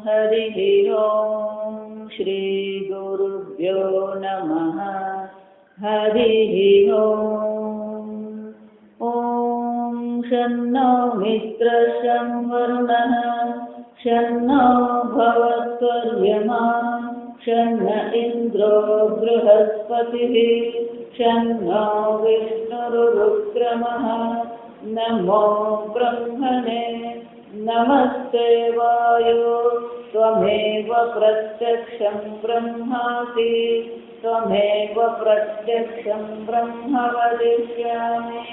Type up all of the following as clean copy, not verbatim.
हरिः ॐ श्रीगुरुभ्यो नमः। हरिः ॐ शन्नो मित्रः शं वरुणः शन्नो भवत्वर्यमा शन्न इन्द्रो बृहस्पतिः शन्नो विष्णुरुक्रमः। नमो ब्रह्मणे नमस्ते वायो त्वमेव प्रत्यक्षं ब्रह्मासि त्वमेव प्रत्यक्षं ब्रह्म वदिष्यामि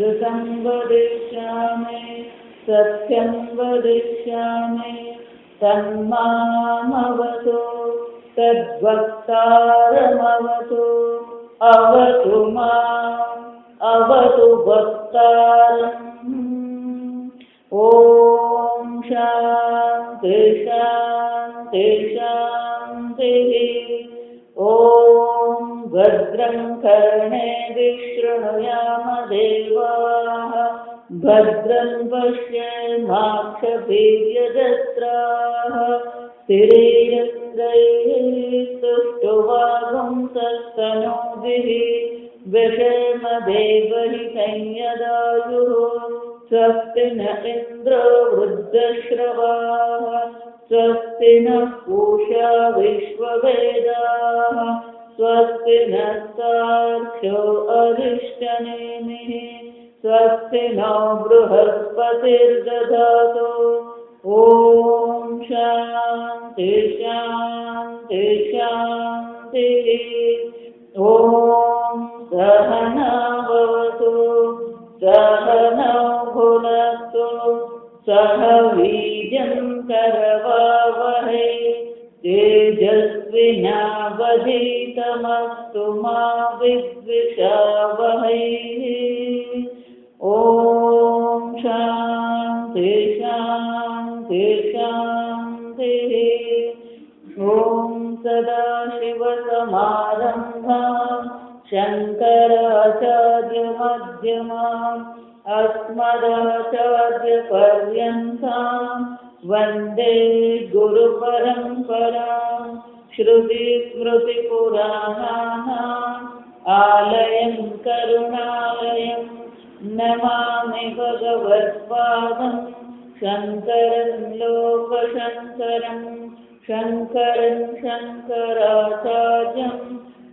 ऋतं वदिष्यामि सत्यं वदिष्यामि तन्मामवतु तद्वक्तारमवतु अवतु माम् अवतु भक्तारम्। ॐ शान्ति शान्ति शान्तिः। ॐ भद्रं कर्णेभिः शृणुयाम देवाः भद्रं पश्येमाक्षभिर्यजत्राः स्थिरैरङ्गैः सुष्ठुवागुंसस्तनूभिः व्यशेम देवहितं यदायुः। स्वस्ति न इन्द्रो वृद्धश्रवाः स्वस्ति नः पूषा विश्ववेदाः स्वस्ति नस्तार्क्ष्यो अरिष्टनेमिः स्वस्ति नो बृहस्पतिर्दधातु। ॐ शान्ति शान्ति शान्तिः। ॐ सहना भवतु सहनौ भुनक्तु सह वीर्यं करवावहै तेजस्विनावधीतमस्तु मा विद्विषावहै। ॐ शान्ति शान्ति शान्तिः। ॐ सदाशिवसमारम्भां शङ्कराचार्यमध्यमाम् अस्मदाचार्यपर्यन्तां वन्दे गुरुपरम्परां। श्रुतिस्मृतिपुराणानाम् आलयं करुणालयं नमामि भगवत्पादं शङ्करं लोकशङ्करं शङ्करं शङ्कराचार्यं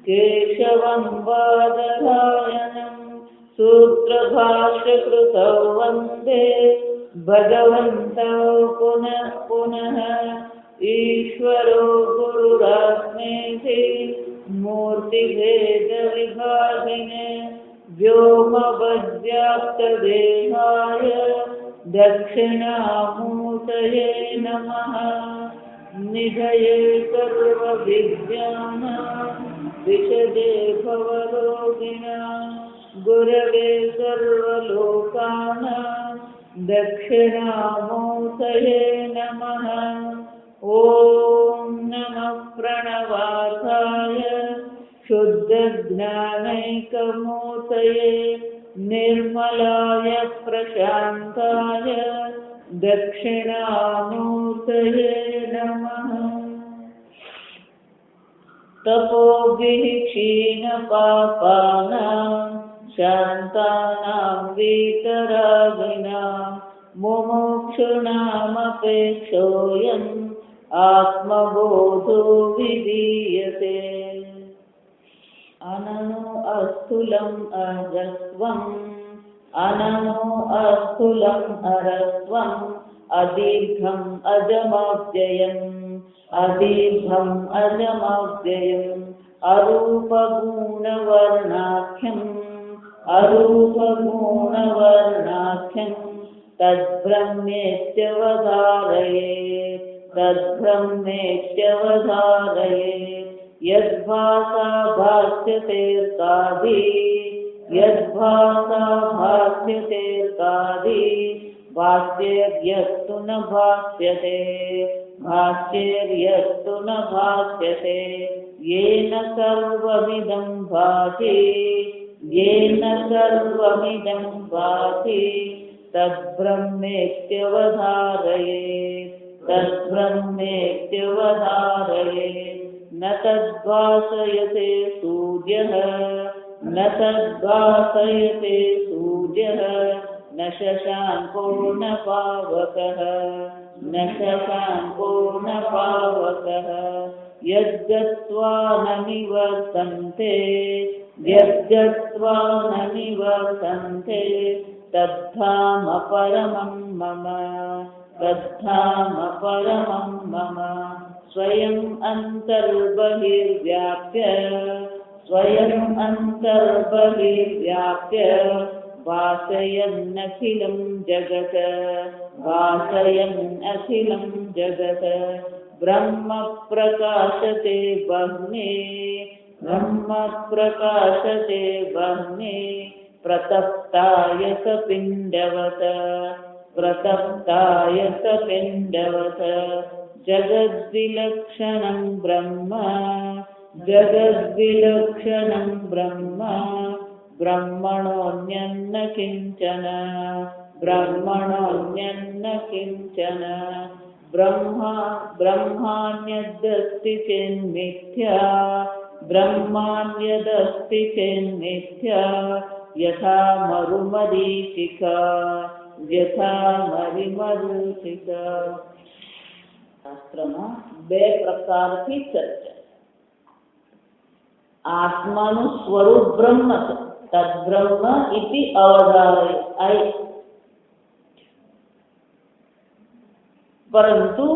केशवं बादरायणं। सूत्रभाष्यकृतौ वन्दे भगवन्तौ पुनः पुनः। ईश्वरो गुरुरात्मेति मूर्तिभेदविभागिने व्योमवद्व्याप्तदेहाय दक्षिणामूर्तये नमः। निधये सर्वविद्यानां विशदे भवरोगिणां गुरवे सर्वलोकानां दक्षिणामूर्तये नमः। ॐ नमः प्रणवार्थाय शुद्धज्ञानैकमूर्तये निर्मलाय प्रशान्ताय दक्षिणामूर्तये नमः। तपोभिः क्षीणपापानां शान्तानां वीतरागिणां मुमुक्षूणामपेक्षोऽयम् आत्मबोधो विधीयते। अननो अस्थूलम् अजस्वम् अननो अस्थूलम् अरस्वम् अदीर्घम् अजमव्ययम् अदीर्घम् अजमव्ययम् अरूपगुणवर्णाख्यम् अरूपगुणवर्णाख्यम् तद्ब्रह्मेत्यवधारयेत् तद्ब्रह्मेत्यवधारयेत्। यद्भासा भास्यतेऽर्कादि यद्भासा भास्यतेऽर्कादि भास्येर्यस्तु न भास्यते भास्येर्यस्तु न भास्यते। येन सर्वमिदं भाति येन सर्वमिदं भाति तद्ब्रह्मेत्यवधारयेत् तद्ब्रह्मेत्यवधारयेत् न तद्भासयते सूर्यः न तद्भासयते सूर्यः न शशाङ्को न पावकः न शशाङ्को न पावकः यद्गत्वा न निवर्तन्ते यद्गत्वा न निवर्तन्ते तद्धाम परमं मम तद्धाम परमं मम स्वयं अन्तर्बहिर्व्याप्य स्वयं अन्तर्बहिर्व्याप्य भासयन्नखिलं जगत् भासयन्नखिलं जगत् ब्रह्म प्रकाशते ब्रह्मे ब्रह्म प्रकाशते ब्रह्मे प्रतप्ताय स पिण्डवत् प्रतप्ताय स पिण्डवत् जगद्विलक्षणं ब्रह्म जगद्विलक्षणं ब्रह्म ब्रह्मणोऽन्यन्न किञ्चन ब्रह्मणोऽन्यन्न किञ्चन ब्रह्मान्यदस्ति चेन्मिथ्या ब्रह्मान्यदस्ति चेन्मिथ्या यथा मरुमरीचिका यथा मरीमरीचिका શાસ્ત્રમાં બે પ્રકારથી ચર્ચા. આત્માનું સ્વરૂપ બ્રહ્મ છે, તદ્બ્રહ્મ ઇતિ અવધારય. પરંતુ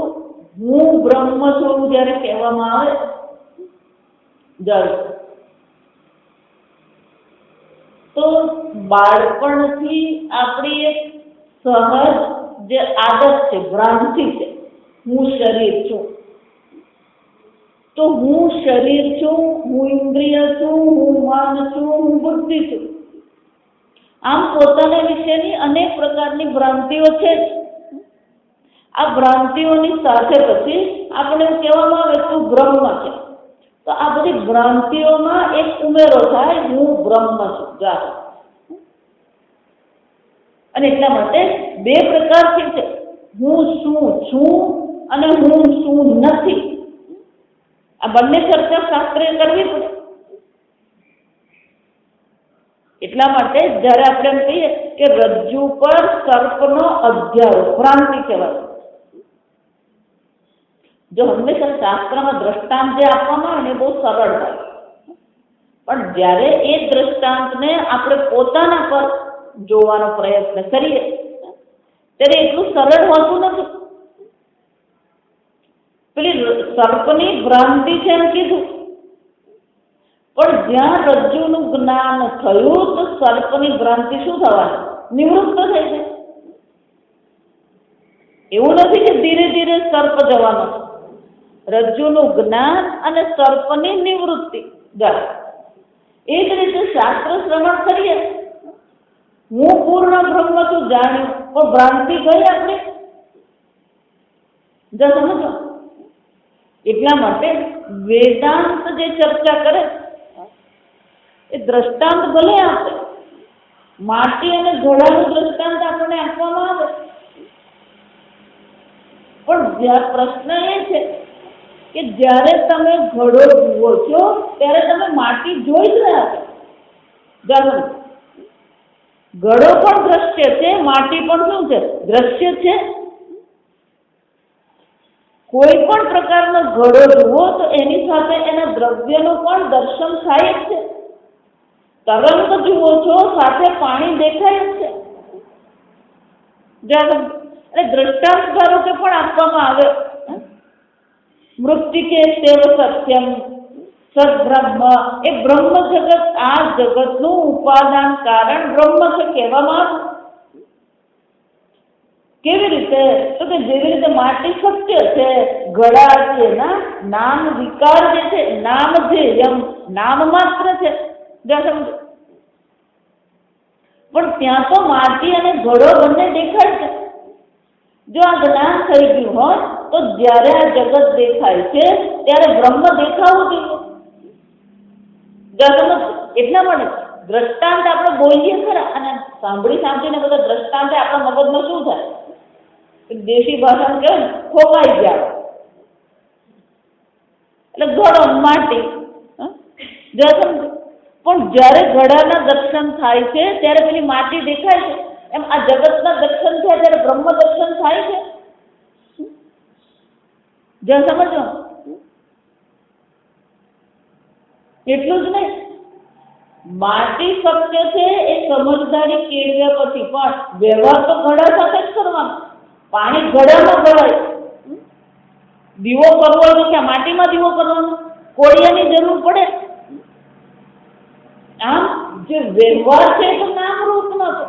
હું બ્રહ્મ છું જ્યારે કહેવામાં આવે તો બાળપણથી આપણી એક સહજ જે આદત છે, ભ્રાંતિ છે, હું શરીર છું. તો હું શરીર છું, હું ઇન્દ્રિય છું, હું મન છું, હું બુદ્ધિ છું. આમ પોતાના વિશેની અનેક પ્રકારની ભ્રાંતિઓ છે. આ ભ્રાંતિઓની સાથે પછી આપણે કહેવામાં આવે તું બ્રહ્મ છે. તો આ બધી ભ્રાંતિઓમાં એક ઉમેરો થાય, હું બ્રહ્મ છું. અને એટલા માટે બે પ્રકારથી છે, હું શું છું અને હું શું નથી. આ બંને ચર્ચા શાસ્ત્રીય કરવી પડે. એટલા માટે જયારે આપણે એમ કહીએ કે રજ્જુ પર સર્પનો અધ્યાય ભ્રાંતિ કહેવાય. જો હંમેશા શાસ્ત્રમાં દ્રષ્ટાંત જે આપવામાં આવે ને બહુ સરળ હોય, પણ જ્યારે એ દ્રષ્ટાંતને આપણે પોતાના પર જોવાનો પ્રયત્ન કરીએ ત્યારે એટલું સરળ હોતું નથી. પેલી સર્પની ભ્રાંતિ છે એમ કીધું, પણ જ્યાં રજ્જુનું જ્ઞાન થયું તો સર્પની ભ્રાંતિ શું થવાની? નિવૃત્ત થઈ જાય. એવું નથી કે ધીરે ધીરે સર્પ જવાનો છે. રજ્જુનું જ્ઞાન અને સર્પની નિવૃત્તિ. એ જ રીતે શાસ્ત્ર શ્રવણ કરીએ, હું પૂર્ણ બ્રહ્મ છું જાણ્યું, પણ ભ્રાંતિ ગઈ આપણી. સમજો. એટલા માટે વેદાંત જે ચર્ચા કરે એ દ્રષ્ટાંત ભલે આપે, માટી અને ઘોડાનું દ્રષ્ટાંત આપણને આપવામાં આવે, પણ પ્રશ્ન એ છે કે જ્યારે તમે ઘડો જુઓ છો ત્યારે તમે માટી જોઈ જ રહ્યા છો. ઘડો પણ દ્રશ્ય છે, માટી પણ શું છે? દ્રશ્ય છે. કોઈ પણ પ્રકારનો ઘડો જુઓ તો એની સાથે એના દ્રવ્યનું પણ દર્શન થાય જ છે. તરંગ જુઓ છો, સાથે પાણી દેખાય જ છે. એટલે દ્રષ્ટાંત ધારો કે પણ આપવામાં આવે, મૃત્તિકે સેવ સત્યમ સદબ્રહ્મ, એ બ્રહ્મ જગત, આ જગતનું ઉપાદાન કારણ બ્રહ્મ છે કહેવામાં આવે. કેવી રીતે? તો કે જેવી રીતે માટી સત્ય છે, ઘડા છે, નામ વિકાર જે છે, નામ છે, નામ માત્ર છે. પણ ત્યાં તો માટી અને ઘડો બંને દેખાય છે. જો આ જ્ઞાન થઈ ગયું હોય તો જ્યારે આ જગત દેખાય છે ત્યારે બ્રહ્મ દેખાવું જોઈએ. એટલા માટે દ્રષ્ટાંત આપણે બોલીએ ખરા, અને સાંભળીને બધા દ્રષ્ટાંતે આપણા મગજમાં શું થાય? દેશી ભાષામાં કહે ને ખોવાઈ ગયા, એટલે ઘડો માટી. પણ જ્યારે ઘડાના દર્શન થાય છે ત્યારે પેલી માટી દેખાય છે. એમ આ જગતના દર્શન થયા ત્યારે બ્રહ્મ દર્શન થાય છે. જ્યાં સમજો એટલું જ નહીં, માટી શક્ય છે એ સમજદારી કેળવ્યા પછી, પણ વ્યવહાર તો ઘડા સાથે જ કરવાનો. પાણી ઘડામાં ગળાય. દીવો કરવો હોય તો ક્યાં માટીમાં દીવો કરવાનો? કોળિયાની જરૂર પડે. આમ જે વ્યવહાર છે એ તો નામ રૂપમાં છે.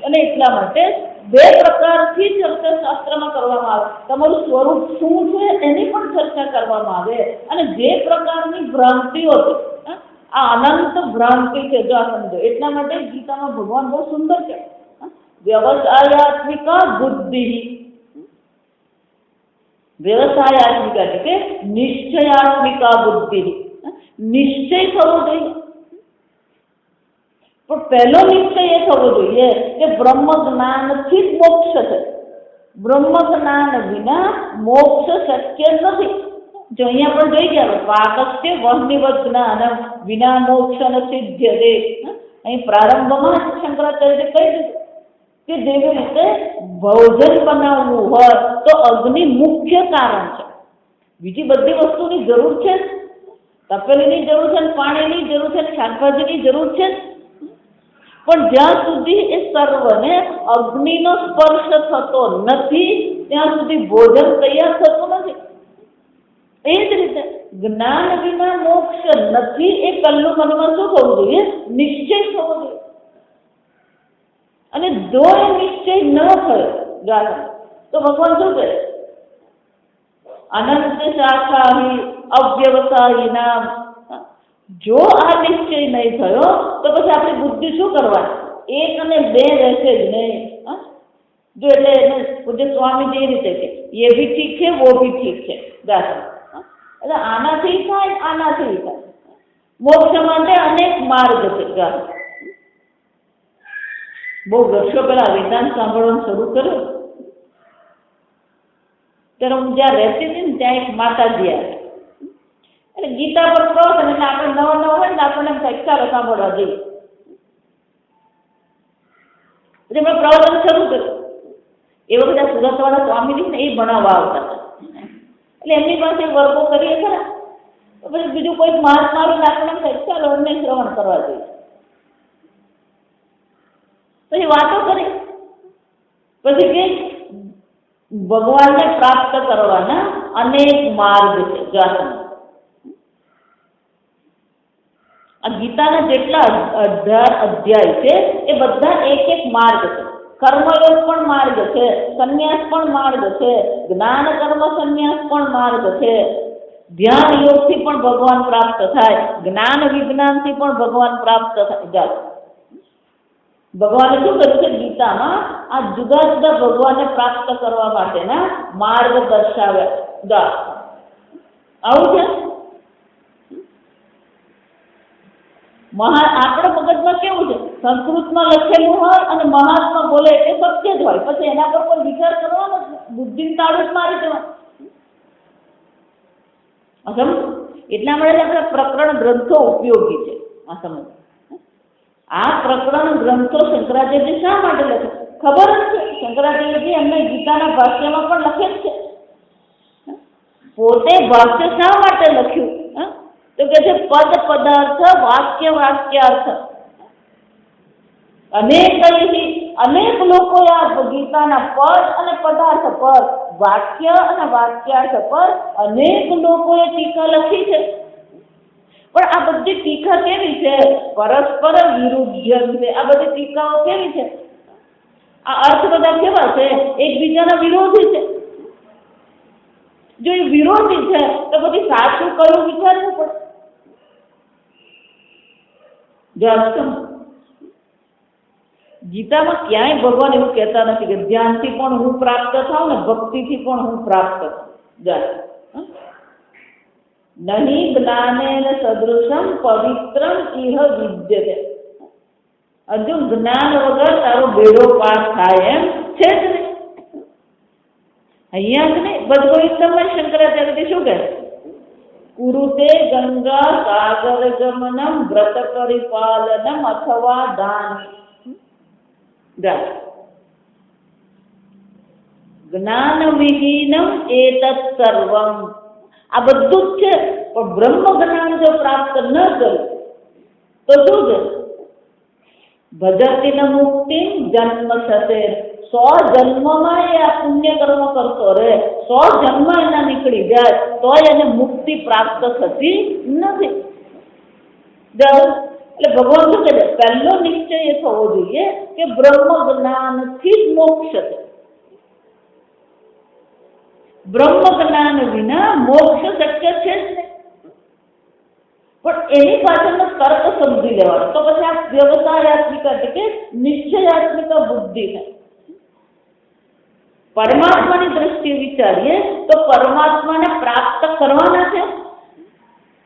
અને એટલા માટે બે પ્રકારથી ચર્ચા શાસ્ત્રમાં કરવામાં આવે. તમારું સ્વરૂપ શું છે એની પણ ચર્ચા કરવામાં આવે. અને જે પ્રકારની ભ્રાંતિઓ છે, આ અનંત ભ્રાંતિ છે, જો આ સમજો. એટલા માટે ગીતામાં ભગવાન બહુ સુંદર છે. વ્યવસાયાત્મિકા બુદ્ધિ, વ્યવસાયાત્મિકા એટલે કે નિશ્ચયાત્મિકા બુદ્ધિ. નિશ્ચય થવો જોઈએ. પણ પહેલો નિશ્ચય એ થવો જોઈએ કે બ્રહ્મ જ્ઞાનથી જ મોક્ષ છે. બ્રહ્મ જ્ઞાન વિના મોક્ષ શક્ય નથી. જો અહીંયા પણ જોઈ ગયા, વાકસ્ય વહ્નિવદ જ્ઞાન વિના મોક્ષ ન સિદ્ધ્યતે. અહીં પ્રારંભમાં શંકરાચાર્ય કહી દીધું કે જેવી રીતે ભોજન બનાવવું હોય તો અગ્નિ મુખ્ય કારણ છે. બીજી બધી વસ્તુની જરૂર છે, તપેલીની જરૂર છે, પાણીની જરૂર છે, શાકભાજીની જરૂર છે, પણ જ્યાં સુધી એ સર્વને અગ્નિનો સ્પર્શ થતો નથી ત્યાં સુધી ભોજન તૈયાર થતું નથી. એ જ રીતે જ્ઞાન વિના મોક્ષ નથી એ કલ્લું મનમાં શું થવું જોઈએ? નિશ્ચય થવો જોઈએ. અને જો એ નિશ્ચય ન થયો તો ભગવાન શું કહે? અનંત શાખાહી અવ્યવસાયી નામ. જો આ નિશ્ચય નહીં થયો તો પછી આપણી બુદ્ધિ શું કરવાની? એક અને બે રહેશે જ નહીં. જો એટલે એને પૂજ્ય સ્વામીજી એ રીતે કે એ ભી ઠીક છે વો ભી ઠીક છે. એટલે આનાથી થાય આનાથી થાય. મોક્ષ માટે અનેક માર્ગ છે. બહુ વર્ષો પહેલા વેદાંત સાંભળવાનું શરૂ કર્યું ત્યારે હું જ્યાં રહેતી હતી ને ત્યાં એક માતાજી આવ્યા. એટલે ગીતા પર પ્રવચન એટલે આપણે નવા નવા હોય ને આપણને એમ થાય ચાલો સાંભળવા જઈએ. એટલે મેં પ્રવચન શરૂ કર્યું. એવા બધા સુરતવાળા સ્વામીજી ને એ ભણાવવા આવતા હતા. એટલે એમની પાસે વર્ગો કરીએ ખરા, તો પછી બીજું કોઈ મહાત્મા આવે આપણને એમ થાય ચાલો એમને શ્રવણ કરવા જઈએ. પછી વાતો કરી, પછી કે ભગવાનને પ્રાપ્ત કરવાના અનેક માર્ગ છે. આ ગીતાના જેટલા 18 અધ્યાય છે એ બધા એક એક માર્ગ છે. કર્મયોગ પણ માર્ગ છે, સંન્યાસ પણ માર્ગ છે, જ્ઞાન કર્મ સંન્યાસ પણ માર્ગ છે, ધ્યાન યોગથી પણ ભગવાન પ્રાપ્ત થાય, જ્ઞાન વિજ્ઞાનથી પણ ભગવાન પ્રાપ્ત થાય. ભગવાને શું કર્યું છે ગીતામાં? આ જુદા જુદા ભગવાનને પ્રાપ્ત કરવા માટેના માર્ગ દર્શાવ્યા. આવું છે. આપણા મગજમાં કેવું છે? સંસ્કૃતમાં લખેલું હોય અને મહાત્મા બોલે એ સત્ય જ હોય, પછી એના પર કોઈ વિચાર કરવાનો બુદ્ધિને તાળું મારી દેવાનું. એટલા માટે આપણા પ્રકરણ ગ્રંથો ઉપયોગી છે. આ સમજ. આ પ્રકરણ ગ્રંથો શંકરાચાર્ય શા માટે લખે? ખબર જ છે. શંકરાચાર્યજી એમને ગીતાના ભાષ્યમાં પણ લખે જ છે. પોતે ભાષ્ય શા માટે લખ્યું? તો કે છે પદ પદાર્થ વાક્ય વાક્યાર્થ. અનેક લોકોએ આ ગીતાના પદ અને પદાર્થ પર, વાક્ય અને વાક્યાર્થ પર અનેક લોકોએ ટીકા લખી છે. પણ આ બધી ટીકા કેવી છે? પરસ્પર વિરુદ્ધ છે. આ બધી ટીકાઓ કેવી છે? આ અર્થ બધા કેવા છે? એકબીજાના વિરોધી છે. જો એ વિરોધી છે તો પછી સાચું કયું વિચારવું પડે. ગીતામાં ક્યાંય ભગવાન એવું કહેતા નથી કે ધ્યાનથી પણ હું પ્રાપ્ત થાઉં ને ભક્તિથી પણ હું પ્રાપ્ત થાઉં. નહીં જ્ઞાનેન સદૃશમ પવિત્રમ ઇહ વિદ્યતે. હજુ જ્ઞાન વગર તારો બેડો પાર થાય એમ છે જ નહીં. અહીંયા જ નહીં, ભગવદ્ગીતામાં શંકરાચાર્ય શું કહે? કુરુતે ગંગા સાગર ગમનમ વ્રત પરિપાલનમ અથવા દાન. જ્ઞાન વિહીનમ એતત સર્વમ. આ બધું જ છે, પણ બ્રહ્મ જ્ઞાન જો પ્રાપ્ત ન કર્યું તો શું છે? ભજતી ન મુક્તિ જન્મ થશે. 100 જન્મમાં એ આ પુણ્ય કર્મ કરતો રહે, 100 જન્મ એના નીકળી જાય તોય એને મુક્તિ પ્રાપ્ત થતી નથી. એટલે ભગવાન શું કહે છે? પહેલો નિશ્ચય એ થવો જોઈએ કે બ્રહ્મ જ્ઞાનથી જ મોક્ષ છે. બ્રહ્મ જ્ઞાન વિના મોક્ષ શક્ય છે જ નહીં. પણ એની પાછળનો તર્ક સમજી લેવાનો. તો પછી આ વ્યવસાયાત્મિક એટલે કે નિશ્ચયાત્મિક બુદ્ધિ છે. પરમાત્માની દ્રષ્ટિએ વિચારીએ તો પરમાત્માને પ્રાપ્ત કરવાના છે.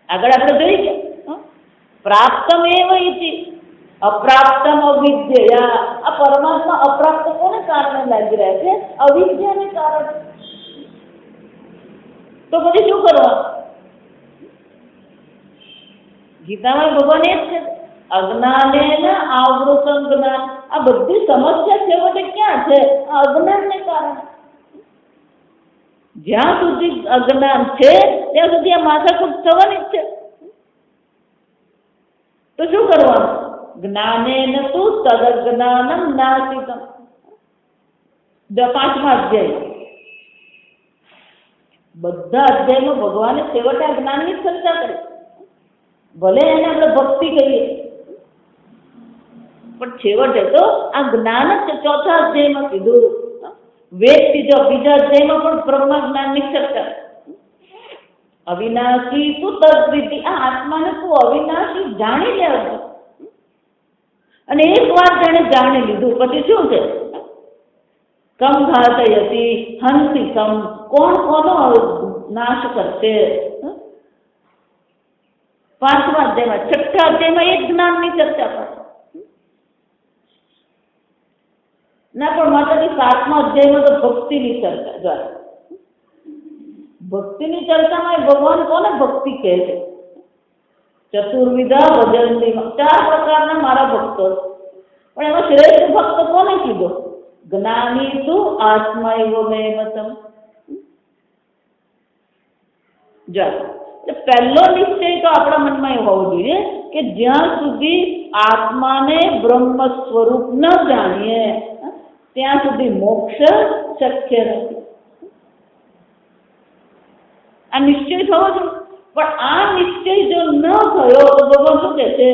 આગળ આપણે જોઈ ગયા પ્રાપ્તમ એવ ઇતિ અપ્રાપ્તમ અવિદ્યા. આ પરમાત્મા અપ્રાપ્ત કોને કારણે લાગી રહ્યા છે? અવિદ્યાને કારણે. તો પછી શું કરવાનું? ગીતામાં ભગવાન એ જ છે, અજ્ઞાનેન આવૃતમ જ્ઞાન. આ બધી સમસ્યા છેવટે ક્યાં છે? અજ્ઞાનને કારણે. જ્યાં સુધી અજ્ઞાન છે ત્યાં સુધી આ માથાકૂટ થવાની જ છે. તો શું કરવાનું? જ્ઞાનેન તુ તદજ્ઞાનમ નાશિતમ. 5મા અધ્યાય, બધા અધ્યાયમાં ભગવાને છેવટે આ જ્ઞાનની ચર્ચા કરી. ભલે એને આપણે ભક્તિ કહીએ પણ છેવટે તો આ જ્ઞાન જ 4થા અધ્યાયમાં કીધું. વેદ બીજા અધ્યાયમાં પણ બ્રહ્મ જ્ઞાનની ચર્ચા. અવિનાશી તું તદ્વિધિ. આ આત્માને તું અવિનાશી જાણી લેજો. અને એક વાર તેને જાણી લીધું પછી શું છે? કમ ઘાતયતી હંસી કમ. કોણ કોનો નાશ કરશે? 5મા અધ્યાયમાં. 6થા અધ્યાયમાં એક જ્ઞાનની ચર્ચા કરે ના, પણ માતાજી 7મા અધ્યાયમાં તો ભક્તિની ચર્ચા. જો ભક્તિની ચર્ચામાં ભગવાન કોને ભક્તિ કહે છે? ચતુર્વિધા ભજંતી. 4 પ્રકારના મારા ભક્તો. પણ એમાં શ્રેષ્ઠ ભક્ત કોને કીધો? જ્ઞાની તું આત્મા એવો મેમતમ. પહેલો નિશ્ચય તો આપણા મનમાં એ હોવો જોઈએ કે જ્યાં સુધી આત્માને બ્રહ્મ સ્વરૂપ ન જાણીએ ત્યાં સુધી મોક્ષ શક્ય નથી. આ નિશ્ચય થવો જોઈએ. પણ આ નિશ્ચય જો ન થયો તો ભગવાન શું કહે છે?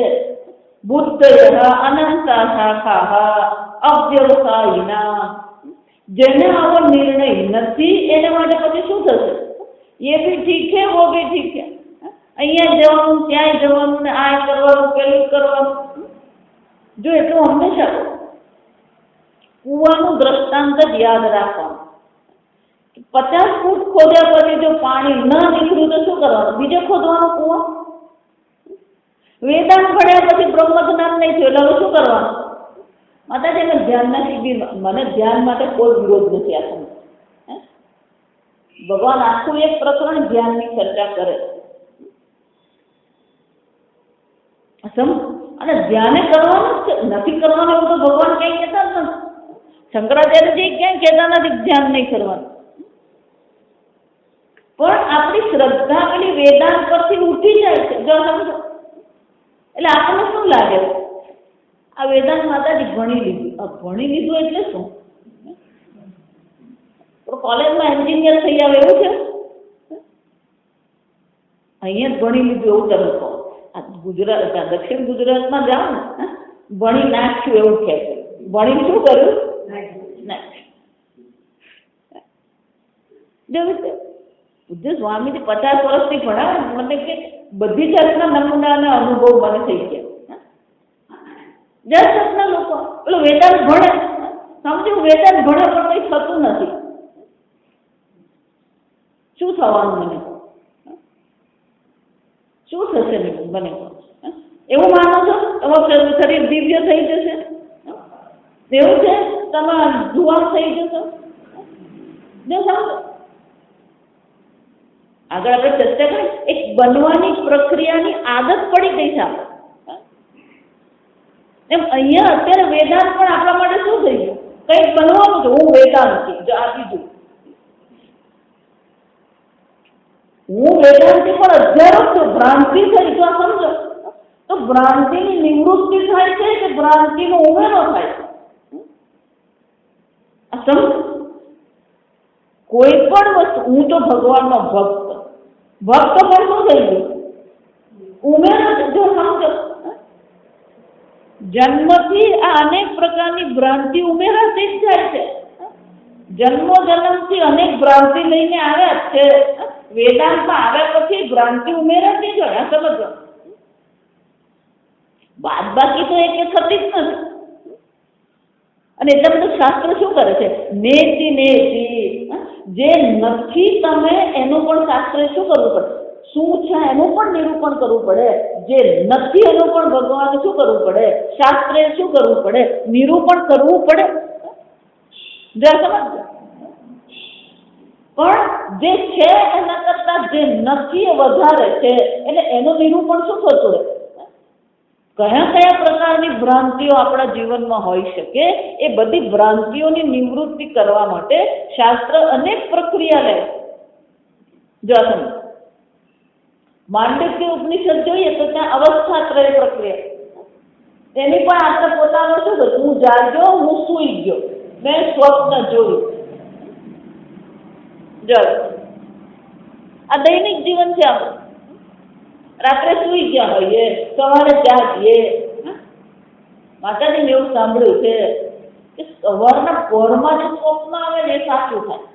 બુદ્ધય અનંતા શાખા અવ્યવસાયિના. જેને આવો નિર્ણય નથી એના માટે પછી શું થશે? ये भी ठीक है वो भी ठीक है. અહીંયા જવાનું ત્યાં જવાનું ને આ કરવાનું પેલું કરવાનું. જો એટલું હંમેશા કૂવાનું દ્રષ્ટાંત જ યાદ રાખવાનું. 50 ફૂટ ખોદ્યા પછી જો પાણી ન નીકળ્યું તો શું કરવાનું? બીજે ખોદવાનું કૂવો. વેદાંત ભણ્યા પછી બ્રહ્મ જ્ઞાન નહીં થયું એટલે હવે શું કરવાનું? માતાજી મેં ધ્યાનના શિબિર, મને ધ્યાન માટે કોઈ વિરોધ નથી. આ સમય ભગવાન આખું એક પ્રકરણ ધ્યાનની ચર્ચા કરે. અને ધ્યાને કરવાનું જ નથી કરવાનું એવું તો ભગવાન કઈ કહેતા જ નથી. શંકરાચાર્યજી ક્યાંય કહેતા નથી ધ્યાન નહીં કરવાનું. પણ આપણી શ્રદ્ધા પેલી વેદાંત પરથી ઉઠી જાય છે. જો સમજો એટલે આપણને શું લાગે? આ વેદાંત માતાજી ભણી લીધું. ભણી લીધું એટલે શું? કોલેજમાં એન્જિનિયર થઈ આવે એવું છે? અહીંયા જ ભણી લીધું એવું તમે કહો. આ ગુજરાત, દક્ષિણ ગુજરાતમાં જાઓ ને, ભણી નાખ્યું એવું કહે છે. ભણી શું કર્યું? પૂજ્ય સ્વામીજી 50 વર્ષથી ભણાવે મને કે બધી જાતના નમૂના અને અનુભવ મને થઈ ગયા. જાતના લોકો પેલો વેદાંત ભણે, સમજો વેદાંત ભણે પણ કંઈ થતું નથી. શું થવાનું? મને શું થશે? મને એવું માનો છો તમારું શરીર દિવ્ય થઈ જશે? એવું છે તમે જુવાન થઈ જશો? જો સમજો આગળ આપણે ચર્ચા કરી એક બનવાની પ્રક્રિયાની આદત પડી ગઈ છે આપણે. એમ અહીંયા અત્યારે વેદાંત પણ આપણા માટે શું થઈ ગયું? કંઈક બનવાનું છે. હું વેદાંતી જો આ બીજું હું વેદાંતી પણ અધ્યારો છું. ભ્રાંતિ થઈ તો સમજો તો ભ્રાંતિની નિવૃત્તિ થાય છે કે ભ્રાંતિનો ઉમેરો થાય છે? આ સમજો કોઈ પણ વસ્તુ હું તો ભગવાનનો ભક્ત પણ શું થઈ ગયું? ઉમેરો જો સમજો જન્મથી આ અનેક પ્રકારની ભ્રાંતિ ઉમેરાતી જ જાય છે. જન્મથી અનેક ભ્રાંતિ લઈને આવ્યા છે. વેદાંતમાં આવ્યા પછી ભ્રાંતિ ઉમેરાતી જ હોય. આ સમજો બાદ બાકી તો એક થતી જ નથી. અને એટલા બધું શાસ્ત્ર શું કરે છે? નેતિ જે નથી તમે એનું પણ શાસ્ત્રે શું કરવું પડે? શું છે એનું પણ નિરૂપણ કરવું પડે. જે નથી એનું પણ ભગવાને શું કરવું પડે? શાસ્ત્રે શું કરવું પડે? નિરૂપણ કરવું પડે. સમજ પણ જે છે એના કરતા જે નથી એ વધારે છે એટલે એનું નિરૂપણ શું થતું રહે? કયા કયા પ્રકારની ભ્રાંતિઓ આપણા જીવનમાં હોઈ શકે એ બધી ભ્રાંતિઓની નિવૃત્તિ કરવા માટે શાસ્ત્ર અનેક પ્રક્રિયા લે. જો માંડવ્ય ઉપનિષદ જોઈએ તો ત્યાં અવસ્થાત્રય પ્રક્રિયા એની પણ આપણે પોતાનું શું થયું? હું જાગ્યો, હું સૂઈ ગયો, મેં સ્વપ્ન જોયું. જો આ દૈનિક જીવન છે આપણું. રાત્રે સૂઈ ગયા હોઈએ, સવારે જાગીએ. માતાજીને એવું સાંભળ્યું છે કે સવારના પોરમાં જે સ્વપ્ન આવે ને એ સાચું થાય.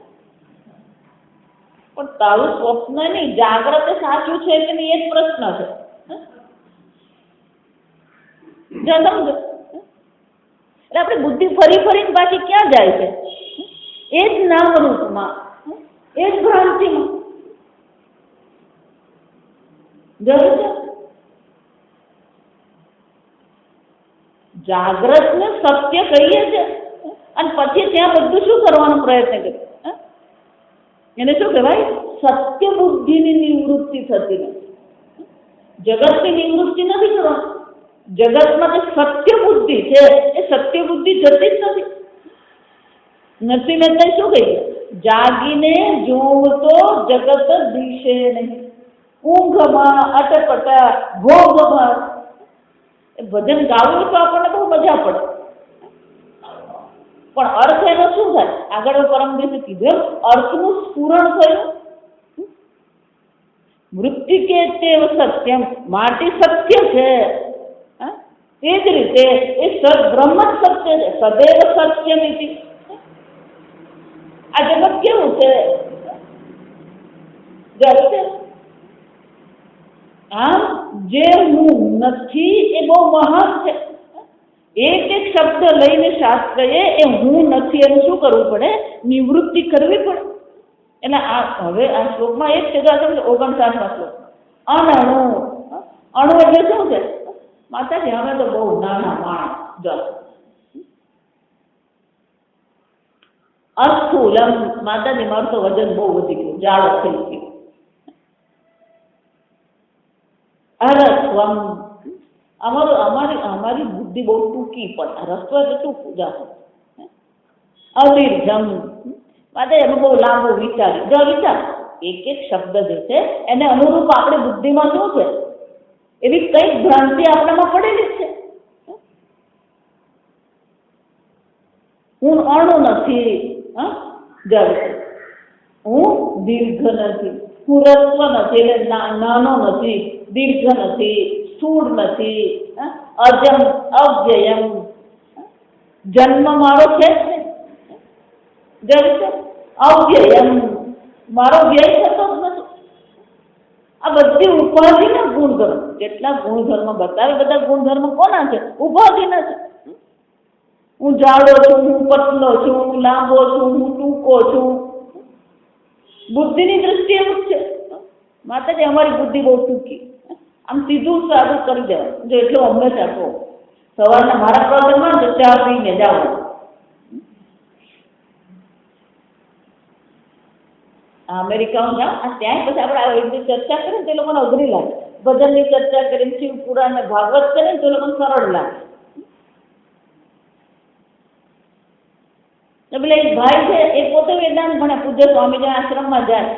પણ તારું સ્વપ્ન નહીં જાગ્રત સાચું છે કે નહીં એ જ પ્રશ્ન છે. સમજો એટલે આપણી બુદ્ધિ ફરી ફરીને પાછી ક્યાં જાય છે? એ જ નામ રૂપમાં, એ જ ભ્રાંતિમાં. જરૂર છે જાગ્રત ને સત્ય કહીએ છે અને પછી ત્યાં બધું શું કરવાનો પ્રયત્ન કર્યો? એને શું કહેવાય? સત્ય બુદ્ધિની નિવૃત્તિ થતી નથી. જગતની નિવૃત્તિ નથી કરવાની. જગતમાં જે સત્ય બુદ્ધિ છે એ સત્ય બુદ્ધિ જતી જ નથી. નરસિંહ મહેતાએ શું કહ્યું? જાગીને જોવું તો જગત દિશે નહીં, ઊંઘમાં અટપટા ભોગમાં. એ ભજન ગાવું તો આપણને બહુ મજા પડે પણ અર્થ એનો શું થાય? આગળ પરમ દિવસે કીધું અર્થનું સ્ફુરણ થયું. મૃત્યુ કે સત્યમ માટી સત્ય છે. એ જ રીતે એ બ્રહ્મ જ સત્ય છે. સદૈવ સત્યમ ઇતિ. આ જગત કેવું છે? આમ જે હું નથી એ બહુ મહાન છે. એક એક શબ્દ લઈને શાસ્ત્રએ એ હું નથી એનું શું કરવું પડે? નિવૃત્તિ કરવી પડે. એટલે આ હવે આ શ્લોકમાં એક છે 59મા શ્લોક અણુ. અણુ એટલે શું છે? માતાજી અમે તો બહુ નાના માણસ. જો અસ્થૂલમ માતાજી મારું તો વજન બહુ વધી ગયું, જાડો થઈ ગયો. અરસ્વમ અમારી બુદ્ધિ બહુ ટૂંકી પડે. રસ્વ એટલે ટૂંકું જાતું. અદીર્ઘમ માતાજી અમે બહુ લાંબુ વિચાર્યું. જો વિચાર એક એક શબ્દ જે છે એને અનુરૂપ આપણી બુદ્ધિમાં શું છે? એવી કઈક ભ્રાંતિ આપણામાં પડેલી છે. હું અણુ નથી, હું દીર્ઘ નથી, હું રસ્વ નથી એટલે નાનો નથી, દીર્ઘ નથી, સ્થૂળ નથી, અજમ અવ્યયમ. જન્મ મારો છે જ નહીં, અવ્યયમ મારો વ્યય થતો જ નથી. આ બધી ઉપાધિના ગુણધર્મ. કેટલા ગુણધર્મ બતાવે? બધા ગુણધર્મ કોના છે? ઉપાધિના છે. હું જાડો છું, હું પતલો છું, હું લાંબો છું, હું ટૂંકો છું. બુદ્ધિની દ્રષ્ટિએ એવું જ છે. માતાજી અમારી બુદ્ધિ બહુ ટૂંકી. આમ સીધું સાદું કરી દેવાનું. જો એટલું હંમેશા કહો, સવારના મારા પ્રવચનમાં તો ચા પીને જાઓ. અમેરિકામાં જાઓ ત્યાં પછી આપણે આ બધી ચર્ચા કરીએ તો એ લોકોને અઘરી લાગે. ભજનની ચર્ચા કરીને શિવ પુરાણ ને ભાગવત કરે તો એ લોકોને સરળ લાગે. એટલે એક ભાઈ છે એ પોતે વેદાંત ભણે, પૂજ્ય સ્વામીજી આશ્રમમાં જાય.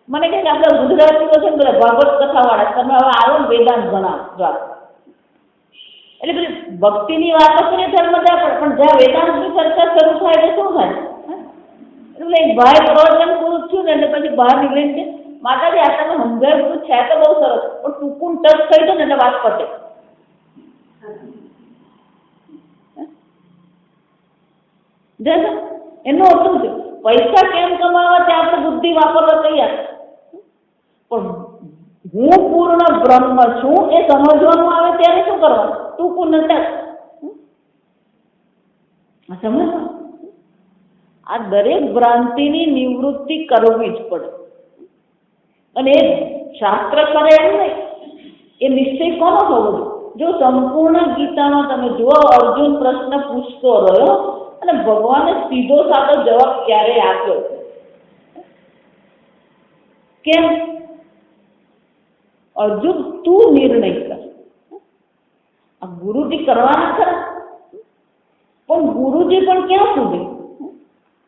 મને કહે કે આપણા ગુજરાતીઓ છે ને પેલા ભાગવત કથાવાળા, તમે હવે આવો ને વેદાંત ભણાવો. એટલે પેલી ભક્તિની વાતો કરીએ ત્યારે મજા પડે, પણ જ્યાં વેદાંતની ચર્ચા શરૂ થાય એટલે શું થાય? એટલે એક ભાઈ પ્રવચન પૂરું થયું ને એટલે પછી બહાર નીકળીને કે માતાજી આ તમે સમજાવ્યું બધું છે તો બહુ સરસ, પણ ટૂંકું ટચ થઈ જાય ને એટલે વાત પતે. એનો અર્થ શું છે? પૈસા કેમ કમાવા ત્યાં આપણે બુદ્ધિ વાપરવા તૈયાર, પણ હું પૂર્ણ બ્રહ્મ છું એ સમજવાનું આવે ત્યારે શું કરવાનું? ટૂંકું નટક સમજ. આ દરેક ભ્રાંતિની નિવૃત્તિ કરવી જ પડે. અને એ શાસ્ત્ર કરે એમ નહીં, એ નિશ્ચય કોનો થવો જોઈએ? જો સંપૂર્ણ ગીતામાં તમે જુઓ, અર્જુન પ્રશ્ન પૂછતો રહ્યો અને ભગવાને સીધો સાદો જવાબ ક્યારે આપ્યો? કેમ? અર્જુન તું નિર્ણય કર. આ ગુરુજી કરવાના ખરા, પણ ગુરુજી પણ ક્યાં સુધી?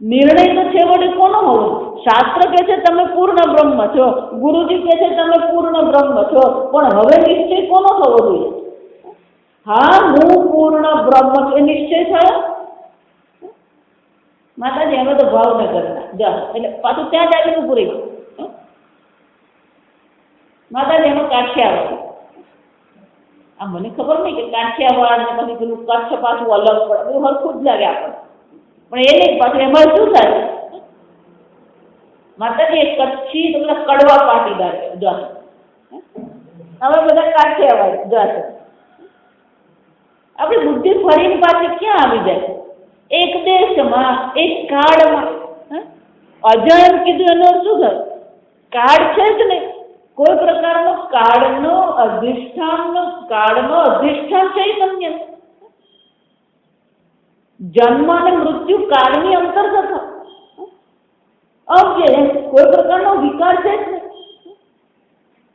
નિર્ણય તો છેવટે કોનો હોવો? શાસ્ત્ર કહે છે તમે પૂર્ણ બ્રહ્મ છો, ગુરુજી કહે છે તમે પૂર્ણ બ્રહ્મ છો, પણ હવે નિશ્ચય કોનો થવો જોઈએ? હા, હું પૂર્ણ બ્રહ્મ છું એ નિશ્ચય થયો. માતાજી અમે તો ભાવનગરના જા, એટલે પાછું ત્યાં જ આવીને પૂરી ગયું. માતાજી અમે કાઠિયાવાડ. આ મને ખબર નહીં કે કાઠિયાવાડ ને પછી પેલું કચ્છ પાછું અલગ પડે, બધું હરખું જ લાગે આપણને. પણ એ નહીં, પાછું એમાં શું થાય? માતાજી એક કચ્છી તો પેલા કડવા પાટીદાર જા, અમે બધા કાઠિયાવાડ જાશે. આપણી બુદ્ધિ ફરીને પાછી ક્યાં આવી જાય? એક દેશમાં એક કાળમાં. અજયમ કીધું એનો શું થાય? કાળ છે જ ને, કોઈ પ્રકારનો કાળનો અધિષ્ઠાન ચૈતન્ય. જન્મ અને મૃત્યુ કાળની અંતર્ગત અવ્યય, કોઈ પ્રકારનો વિકાર છે જ નહીં.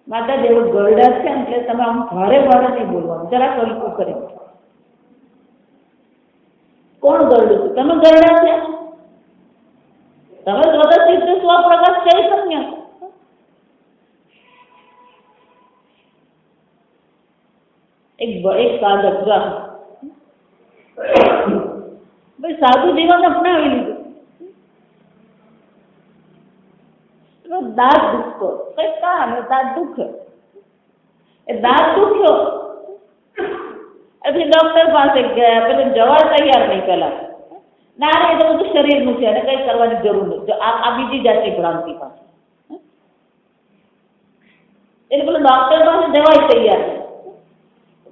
માતાજી એવું ગરડા છે એટલે તમે આમ ભારે ભારે નહીં બોલવાનું, જરા હલકું કરી. કોણ ગરડું છે? તમે ગરડા છે? તમે સ્વતઃસિદ્ધ સ્વપ્રકાશ ચૈતન્ય. એક સાધક ભાઈ સાધુ જીવન અપનાવી લીધું. દાંત દુખતો કઈ કામ, દાંત દુખે, એ દાંત દુખ્યો એટલે ડોક્ટર પાસે ગયા. પેલું જવા તૈયાર નહીં પેલા, ના એ તો બધું શરીરનું છે અને કઈ કરવાની જરૂર નથી. આ બીજી જાતની ભ્રાંતિ પાસે, એટલે પેલું ડોક્ટર પાસે જવાય તૈયાર નહીં.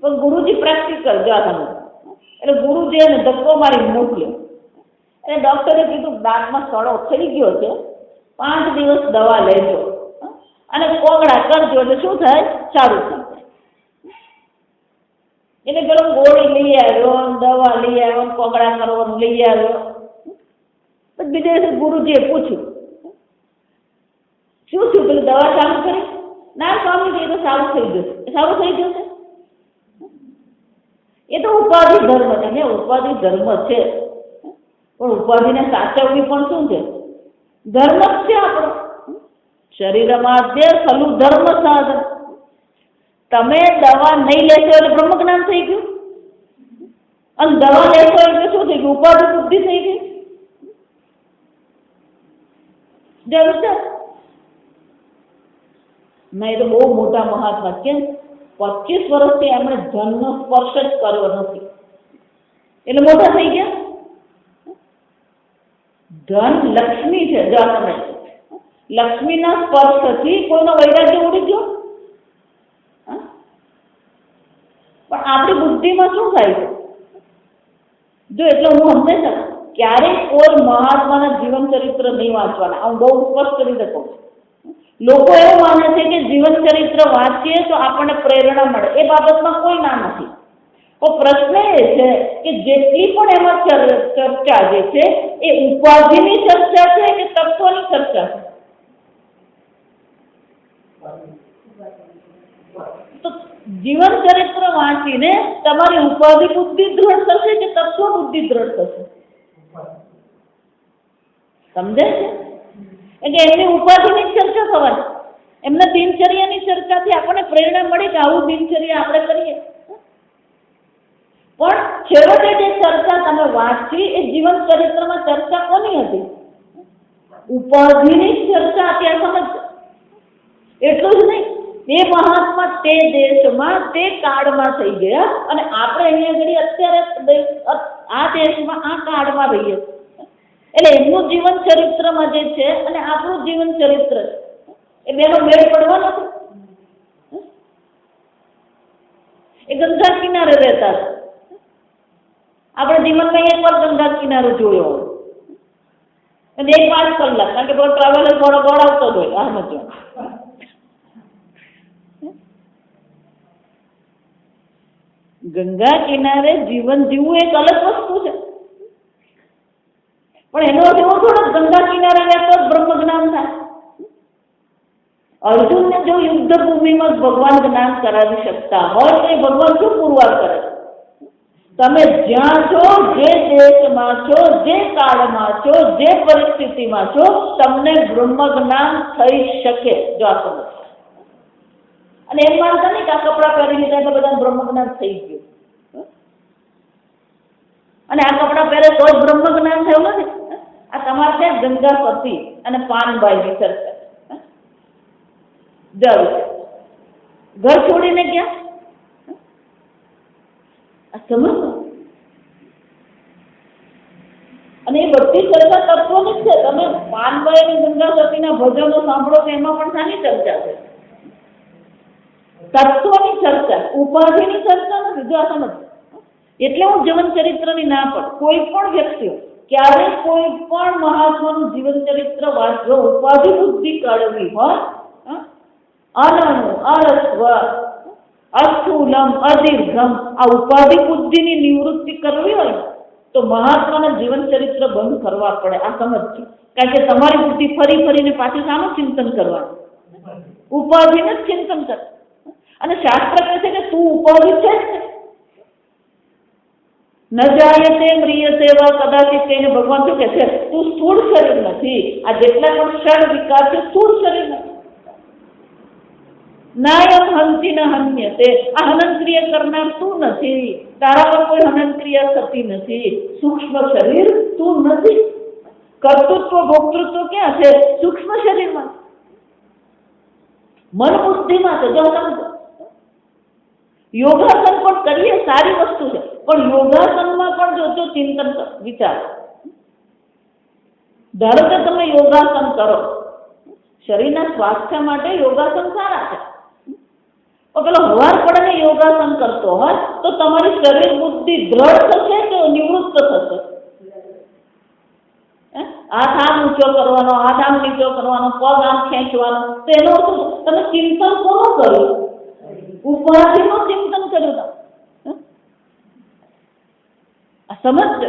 પણ ગુરુજી પ્રેક્ટિકલ જા તમે, એટલે ગુરુજી એને ધક્કો મારી મોકલ્યો. એટલે ડોક્ટરે કીધું દાંતમાં સડો થઈ ગયો છે, 5 દિવસ દવા લેજો અને કોગળા કરજો એટલે શું થાય? સારું થઈ જાય. એને પેલો ગોળી લઈ આવ્યો, દવા લઈ આવ્યો, કોગળા કરવાનું લઈ આવ્યો. પછી બીજા દિવસે ગુરુજીએ પૂછ્યું શું થયું? પેલી દવા ચાલુ કરી? ના સ્વામી, એ તો સારું થઈ જશે. સારું થઈ જશે? એ તો ઉપાધિ ધર્મ છે ને, ઉપાધિ ધર્મ છે, પણ ઉપાધિને સાચવવી પણ શું છે? ધર્મ જ છે આપણો. શરીરમાં ખલુ ધર્મ સાધન. તમે દવા નહીં લેશો એટલે બ્રહ્મ જ્ઞાન થઈ ગયું, અને દવા લેશો એટલે શું થઈ ગયું? ઉપાધિ બુદ્ધિ થઈ ગઈ. જરૂર છે ના? એ તો બહુ મોટા મહાત્મા કેમ 25 વર્ષથી એમણે ધનનો સ્પર્શ જ કર્યો નથી એટલે મોટા થઈ ગયા. ધન લક્ષ્મી છે, જાણે લક્ષ્મીના સ્પર્શથી કોઈનો વૈરાગ્ય ઉડી ગયો. પણ આપણી બુદ્ધિમાં શું થાય છે? જો એટલે હું હંમેશા ક્યારેય કોઈ મહાત્માના જીવન ચરિત્ર નહીં વાંચવાના, હું બહુ સ્પષ્ટ રીતે કહું છું. લોકો એવું માને છે કે જીવન ચરિત્ર વાંચીએ તો આપણને પ્રેરણા મળે. એ બાબતમાં કોઈ ના નથી. તો પ્રશ્ન એ છે કે જેટલી પણ એમાં ચર્ચા જે છે એ ઉપાધિની ચર્ચા છે કે તત્વની ચર્ચા છે? તો જીવન ચરિત્ર વાંચીને તમારી ઉપાધિ બુદ્ધિ દ્રઢ થશે કે તત્વ બુદ્ધિ દ્રઢ થશે? સમજે છે? એટલે એમની ઉપાધિની ચર્ચા થવાની, એમના દિનચર્યાની ચર્ચાથી આપણને પ્રેરણા મળે કે આવું દિનચર્યા આપણે કરીએ. પણ છેવટે જે ચર્ચા તમે વાંચી એ જીવન ચરિત્રમાં ચર્ચા કોની હતી? ઉપાધિની ચર્ચા. અત્યારે સમજ. એટલું જ નહીં, એ મહાત્મા તે દેશમાં તે કાળમાં થઈ ગયા અને આપણે અહીંયા અત્યારે આ દેશમાં આ કાળમાં રહીએ. એટલે એમનું જીવન ચરિત્રમાં જે છે અને આપણું જીવન ચરિત્ર એ બેનો મેળ પડવાનો છે. એ ગંગા કિનારે રહેતા હતા. આપણે જીવનમાં એક વાર ગંગા કિનારો જોયો અને 5 કલાક, કારણ કે ટ્રાવેલર દોડાવતો જ હોય. આમ જ ગંગા કિનારે જીવન જીવવું એક અલગ વસ્તુ છે. પણ એનો અર્થ એવો થોડો ગંગા કિનારે રહેતો બ્રહ્મ જ્ઞાન થાય. અર્જુનને જો યુદ્ધ ભૂમિમાં ભગવાન જ્ઞાન કરાવી શકતા હોય તો એ ભગવાન શું પુરવાર કરે? તમે જ્યાં છો, જે દેશમાં છો, જે કાળમાં છો, જે પરિસ્થિતિમાં છો, તમને બ્રહ્મ જ્ઞાન થઈ શકે. જો આ સમજ. અને એમ માનતા નહીં કે આ કપડાં પહેરી લીધા એટલે બધા બ્રહ્મ જ્ઞાન થઈ ગયું, અને આ કપડાં પહેરે તો જ બ્રહ્મ જ્ઞાન થયું નથી. આ તમારે ત્યાં ગંગા પતિ અને પાનબાઈની ચર્ચા. ઘર છોડીને ગયા આ સમજ. અને એ બધી ચર્ચા તત્વોની જ છે. તમે પાનબાઈ અને ગંગા સતીના ભજનો સાંભળો તો એમાં પણ શાની ચર્ચા છે? તત્વની ચર્ચા, ઉપાધિની ચર્ચા નથી. જો આ સમજ. એટલે હું જીવન ચરિત્રની ના પણ કોઈ પણ વ્યક્તિઓ ક્યારે કોઈ પણ મહાત્માનું જીવન ચરિત્ર વાંચવો, ઉપાધિ બુદ્ધિ કાઢવી હોય, અનણુ, અરસ્વ, અસ્થૂલમ, અદીર્ઘમ, આ ઉપાધિ બુદ્ધિની નિવૃત્તિ કરવી હોય તો મહાત્માના જીવન ચરિત્ર બંધ કરવા પડે. આ સમજજો. કારણ કે તમારી બુદ્ધિ ફરી ફરીને પાછી શાનું ચિંતન કરવાનું? ઉપાધિને જ ચિંતન કર. અને શાસ્ત્ર કહે છે કે તું ઉપાધિ છે જ. ન જાયતે મ્રિયતે વા કદાચિત. તેને ભગવાન શું કહે છે? તું સ્થૂળ શરીર નથી. આ જેટલા પણ ષડ વિકાર છે સ્થૂળ શરીર નથી. નાયમ હંતી ન હન્યતે. આ હનન ક્રિયા કરનાર તું નથી. તારા પર કોઈ હનન ક્રિયા થતી નથી. સૂક્ષ્મ શરીર તું નથી. કર્તૃત્વ ભોક્તૃત્વ ક્યાં છે? સૂક્ષ્મ શરીરમાં. મન બુદ્ધિમાં છે. જો સમજો. યોગાસન પણ કરીએ, સારી વસ્તુ છે, પણ યોગાસનમાં પણ જો ચિંતન વિચાર. ધારો કે તમે યોગાસન કરો, શરીરના સ્વાસ્થ્ય માટે યોગાસન સારા છે, પણ પેલો હવાર પડે યોગાસન કરતો હોય તો તમારી શરીર બુદ્ધિ દ્રઢ થશે કે નિવૃત્ત થશે? હાથ આમ ઊંચો કરવાનો, હાથ આમ નીચો કરવાનો, પગ આમ ખેંચવાનો, તો એનો તમે ચિંતન કોનું કર્યું? ઉપાધિનું ચિંતન કર્યું તમે. સમજ.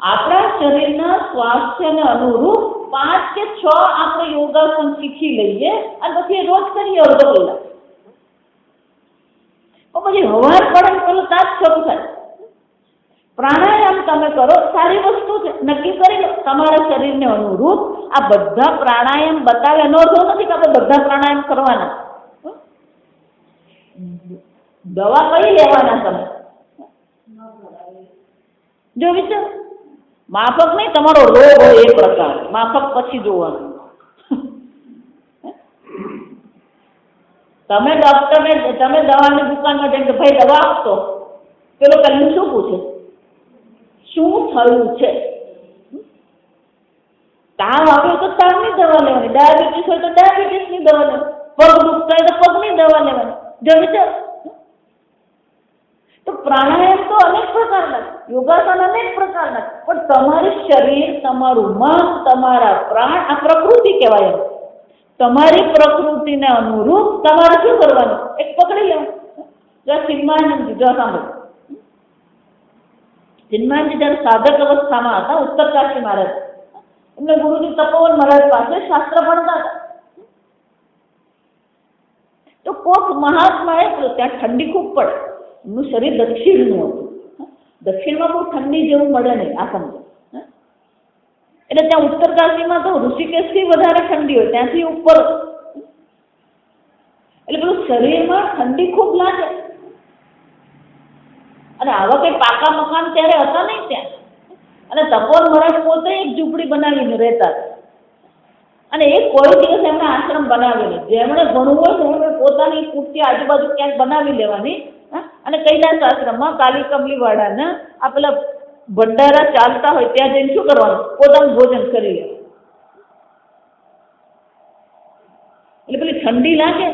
આપણા શરીરના સ્વાસ્થ્યને અનુરૂપ 5 કે 6 આપણે યોગાસન શીખી લઈએ અને પછી રોજ કરીએ અડધો કલાક. પછી હવાર પડે પેલું તાજ શરૂ થાય. પ્રાણાયામ તમે કરો, સારી વસ્તુ છે, નક્કી કરી લો તમારા શરીરને અનુરૂપ. આ બધા પ્રાણાયામ બતાવ્યા નો જો નથી કે આપણે બધા પ્રાણાયામ કરવાના. દવા કઈ લેવાના તમે? જો વિચાર, માફક નહીં, તમારો રોગ હોય એ પ્રકાર, માફક પછી જોવાનું. તમે ડોક્ટરને, તમે દવાની દુકાનમાં જઈને ભાઈ દવા આપતો, પેલો પહેલું શું પૂછે? શું થયું છે? તાવ આવ્યો તો તાવની દવા લેવાની, ડાયાબિટીસ હોય તો ડાયાબિટીસની દવા લેવાની, પગ દુખતા હોય તો પગની દવા લેવાની. જો વિચાર, તો પ્રાણાયામ તો અનેક પ્રકારના, યોગાસન અનેક પ્રકારના, પણ તમારું શરીર, તમારું મન, તમારા પ્રાણ, આ પ્રકૃતિ કહેવાય. તમારી પ્રકૃતિને અનુરૂપ તમારે શું કરવાનું? એક પકડી લેવું. જો ચિન્મયાનંદજી, જો સાંભળો, ચિન્મયાનંદજી જ્યારે સાધક અવસ્થામાં હતા, ઉત્તરકાશી મહારાજ, એમને ગુરુજી તપોવન મહારાજ પાસે શાસ્ત્ર ભણતા હતા. તો કોક મહાત્માએ, ત્યાં ઠંડી ખૂબ પડે, એમનું શરીર દક્ષિણનું હતું, દક્ષિણમાં બહુ ઠંડી જેવું મળે નહીં, આ સમજો. એટલે ત્યાં ઉત્તરકાશીમાં તો ઋષિકેશથી વધારે ઠંડી હોય, ત્યાંથી ઉપર, એટલે પેલું શરીરમાં ઠંડી ખૂબ લાગે. અને આવા કઈ પાકા મકાન ત્યારે હતા નહીં ત્યાં. અને તપોવન મહારાજ પોતે એક ઝૂંપડી બનાવીને રહેતા હતા. અને એ કોઈ દિવસ એમણે આશ્રમ બનાવેલો. જેમણે ભણવું હોય એમણે પોતાની કુર્તી આજુબાજુ ક્યાંક બનાવી લેવાની, અને કૈલાસ આશ્રમમાં કાલી કમલીવાળાના આ પેલા ભંડારા ચાલતા હોય ત્યાં જઈને શું કરવાનું? પોતાનું ભોજન કરી લેવાનું. એટલે પેલી ઠંડી લાગે.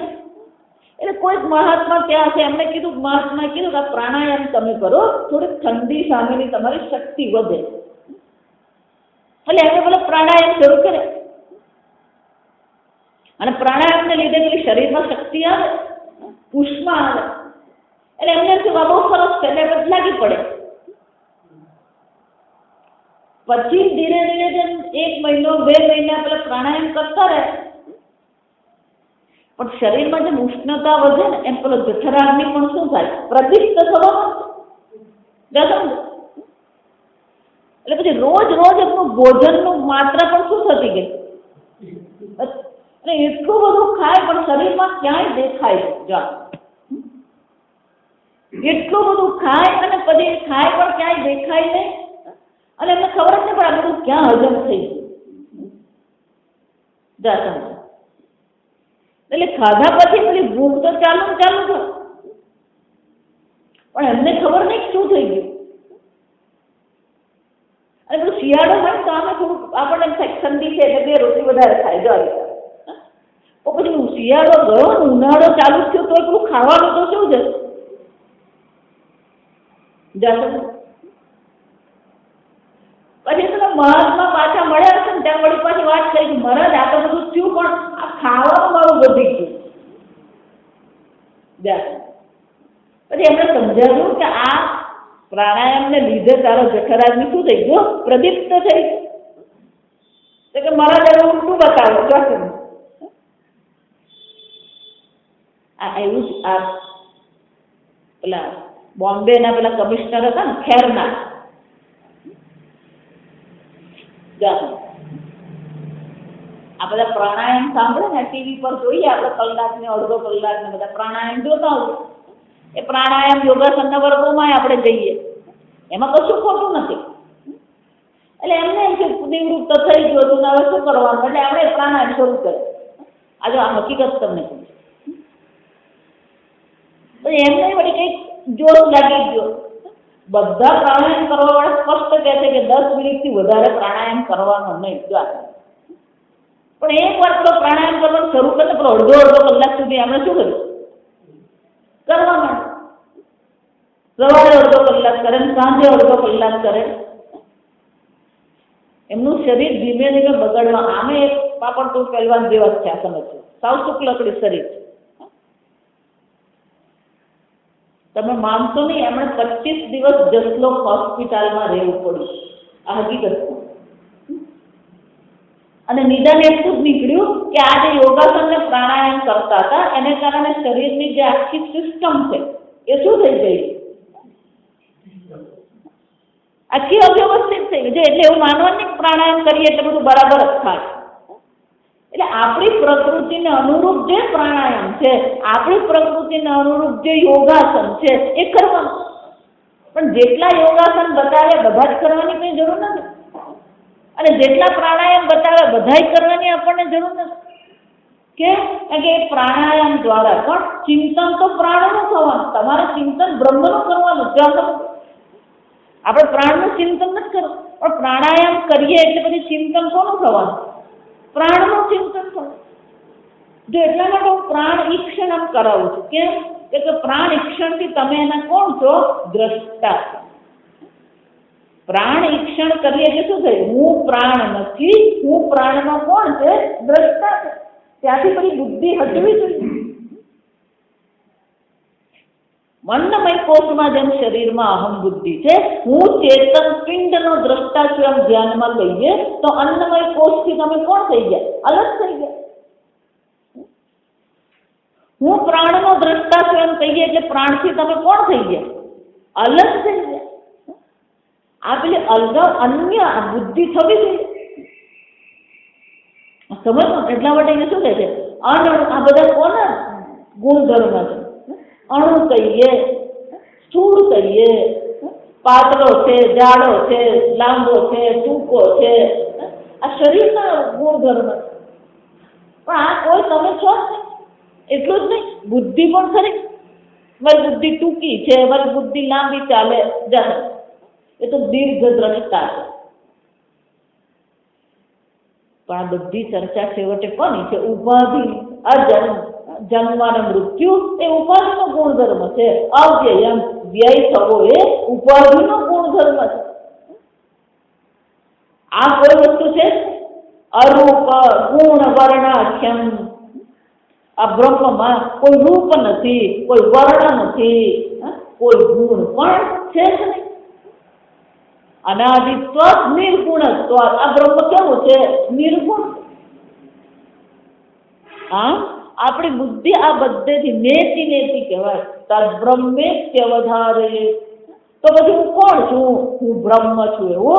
એટલે કોઈક મહાત્મા ત્યાં છે, એમને કીધું, મહાત્માએ કીધું કે પ્રાણાયામ તમે કરો, થોડીક ઠંડી સામેની તમારી શક્તિ વધે. એટલે એમને પેલો પ્રાણાયામ શરૂ કરે. અને પ્રાણાયામને લીધે પેલી શરીરમાં શક્તિ આવે, ઉષ્મા આવે. એટલે એમને શું બહુ સરસ છે, એટલે લાગી પડે. પછી ધીરે ધીરે જેમ 1 મહિનો 2 મહિના પેલા પ્રાણાયામ કરતા રહે, પણ શરીરમાં જેમ ઉષ્ણતા વધે ને એમ પેલો જઠરાગ્નિ પણ શું થાય? પ્રદીપ્ત થવા માંડે. એટલે પછી રોજ રોજ એમનું ભોજનનું માત્રા પણ શું થતી ગઈ? અને એટલું બધું ખાય પણ શરીરમાં ક્યાંય દેખાય જા. એટલું બધું ખાય અને પછી ખાય પણ ક્યાંય દેખાય નહીં. અને એમને ખબર જ નહીં પડે આ બધું ક્યાં હજમ થઈ ગયું. એટલે ખાધા પછી પેલી ભૂખ તો ચાલુ ચાલુ થાય, પણ એમને ખબર નહીં શું થઈ ગયું. અને પેલું શિયાળો હોય તો આમે થોડુંક આપણને ઠંડી છે એટલે 2 રોટલી વધારે ખાય જાય. તો પછી શિયાળો ગયો ને ઉનાળો ચાલુ થયો તો પેલું ખાવાનું તો શું છે? પછી પેલા મહાત્મા પાછા મળ્યા હશે ને ત્યાં વળી પાછી વાત થઈ કે મહારાજ આ તો બધું થયું, પણ આ ખાવાનું મારું વધી ગયું. પછી એમને સમજાવ્યું કે આ પ્રાણાયામને લીધે તારો જઠરાગ્નિ શું થઈ ગયો? પ્રદીપ્ત થઈ ગયો. કે મહારાજ હવે ઉલટું બતાવો. આ એવું જ આ પેલા બોમ્બેના પેલા કમિશનર હતા ને ખેરના, આ બધા પ્રાણાયામ સાંભળે ને ટીવી પર જોઈએ આપણે, કલાક ને અડધો કલાક ને બધા પ્રાણાયામ જોતા હોય. એ પ્રાણાયામ યોગાસનના વર્ગોમાં આપણે જઈએ, એમાં કશું ખોટું નથી. એટલે એમને એમ કે નિવૃત્ત થઈ ગયો હતું હવે શું કરવાનું, એટલે આપણે પ્રાણાયામ શરૂ કર્યો. આજે આ હકીકત તમને કહું. પછી એમને વળી કંઈક જોશ લાગી ગયો. બધા પ્રાણાયામ કરવા વાળા સ્પષ્ટ કહે છે કે 10 મિનિટથી વધારે પ્રાણાયામ કરવાનો નહીં. પણ એક વાર પેલો પ્રાણાયામ કરવાનું શરૂ કરે પેલો અડધો કલાક સુધી આપણે શું કર્યું? કરવા માંડે. સવારે અડધો કલાક કરે ને સાંજે અડધો કલાક કરે. એમનું શરીર ધીમે ધીમે બગડવા. આમે એક પાપડ તો પહેલવાન જેવા જ છે, આ સમજો. સાવ શુક્લકડી શરીર છે. તમે માનશો નહીં, એમણે 25 દિવસ જસલોક હોસ્પિટલમાં રહેવું પડ્યું. આ હકીકત. અને નિદાન એટલું જ નીકળ્યું કે આ જે યોગાસન ને પ્રાણાયામ કરતા હતા એને કારણે શરીરની જે આખી સિસ્ટમ છે એ શું થઈ ગઈ? આખી અવ્યવસ્થિત થઈ ગઈ. એટલે એવું માનવાનું પ્રાણાયામ કરીએ એટલે બધું બરાબર જ થાય. એટલે આપણી પ્રકૃતિને અનુરૂપ જે પ્રાણાયામ છે, આપણી પ્રકૃતિને અનુરૂપ જે યોગાસન છે એ કરવાનું. પણ જેટલા યોગાસન બતાવે બધા જ કરવાની કંઈ જરૂર નથી, અને જેટલા પ્રાણાયામ બતાવે બધાય કરવાની આપણને જરૂર નથી. કારણ કે પ્રાણાયામ દ્વારા પણ ચિંતન તો પ્રાણનું થવાનું. તમારે ચિંતન બ્રહ્મનું કરવાનું. આપણે પ્રાણનું ચિંતન નથી કરવું, પણ પ્રાણાયામ કરીએ એટલે પછી ચિંતન કોનું થવાનું? પ્રાણનું ચિંતન થવાનું. જો એટલા માટે હું પ્રાણ ઈક્ષણ કરાવું છું. કેમ? કે પ્રાણ ઈક્ષણથી તમે એના કોણ છો? દ્રષ્ટા. પ્રાણ ઈક્ષણ કરીએ એટલે શું થાય? હું પ્રાણ નથી, હું પ્રાણનો કોણ છે? દ્રષ્ટા છે. ત્યાંથી પછી બુદ્ધિ હટવી જોઈએ. અન્નમય કોષમાં જેમ શરીરમાં અહમ બુદ્ધિ છે, હું ચેતન પિંડનો દ્રષ્ટા છું એમ ધ્યાનમાં લઈએ તો અન્નમય કોષથી તમે કોણ થઈ ગયા? અલગ થઈ ગયા. હું પ્રાણનો દ્રષ્ટા છું એમ કહીએ એટલે પ્રાણથી તમે કોણ થઈ ગયા? અલગ થઈ ગયા. આ પેલી અલગા અન્ય બુદ્ધિ થવી જોઈએ. સમજો? એટલા માટે એને શું કહે છે? અણુ. આ બધા કોના ગુણધર્મ છે? અણુ કહીએ, સ્થૂળ કહીએ, પાતળો છે, જાડો છે, લાંબો છે, ટૂંકો છે, આ શરીરના ગુણધર્મ. પણ આ કોઈ તમે છો જ નહીં. એટલું જ નહીં, બુદ્ધિ પણ ખરી. મારી બુદ્ધિ ટૂંકી છે, મારી બુદ્ધિ લાંબી ચાલે જાય, એ તો દીર્ઘ દ્રષ્ટા છે. પણ આ બધી ચર્ચા છેવટે કોની છે? ઉપાધિ. અજન્મ, જન્મ અને મૃત્યુ એ ઉપાધિનો ગુણધર્મ છે. અવ્યય, વ્યય થવો એ ઉપાધિનો ગુણધર્મ છે. આ કોઈ વસ્તુ છે અરૂપ ગુણ વર્ણાખ્યમ. આ બ્રહ્મમાં કોઈ રૂપ નથી, કોઈ વર્ણ નથી, કોઈ ગુણ પણ છે જ નહીં. અનાદિત્વ નિર્ગુણત્વ. આ બ્રહ્મ કેવું છે? નિર્ગુણ. હા, આપણી બુદ્ધિ આ બધેથી નેતિ નેતિ કહેવાય. તદ્બ્રહ્મેત્યવધારયે. તો પછી હું કોણ છું? હું બ્રહ્મ છું એવો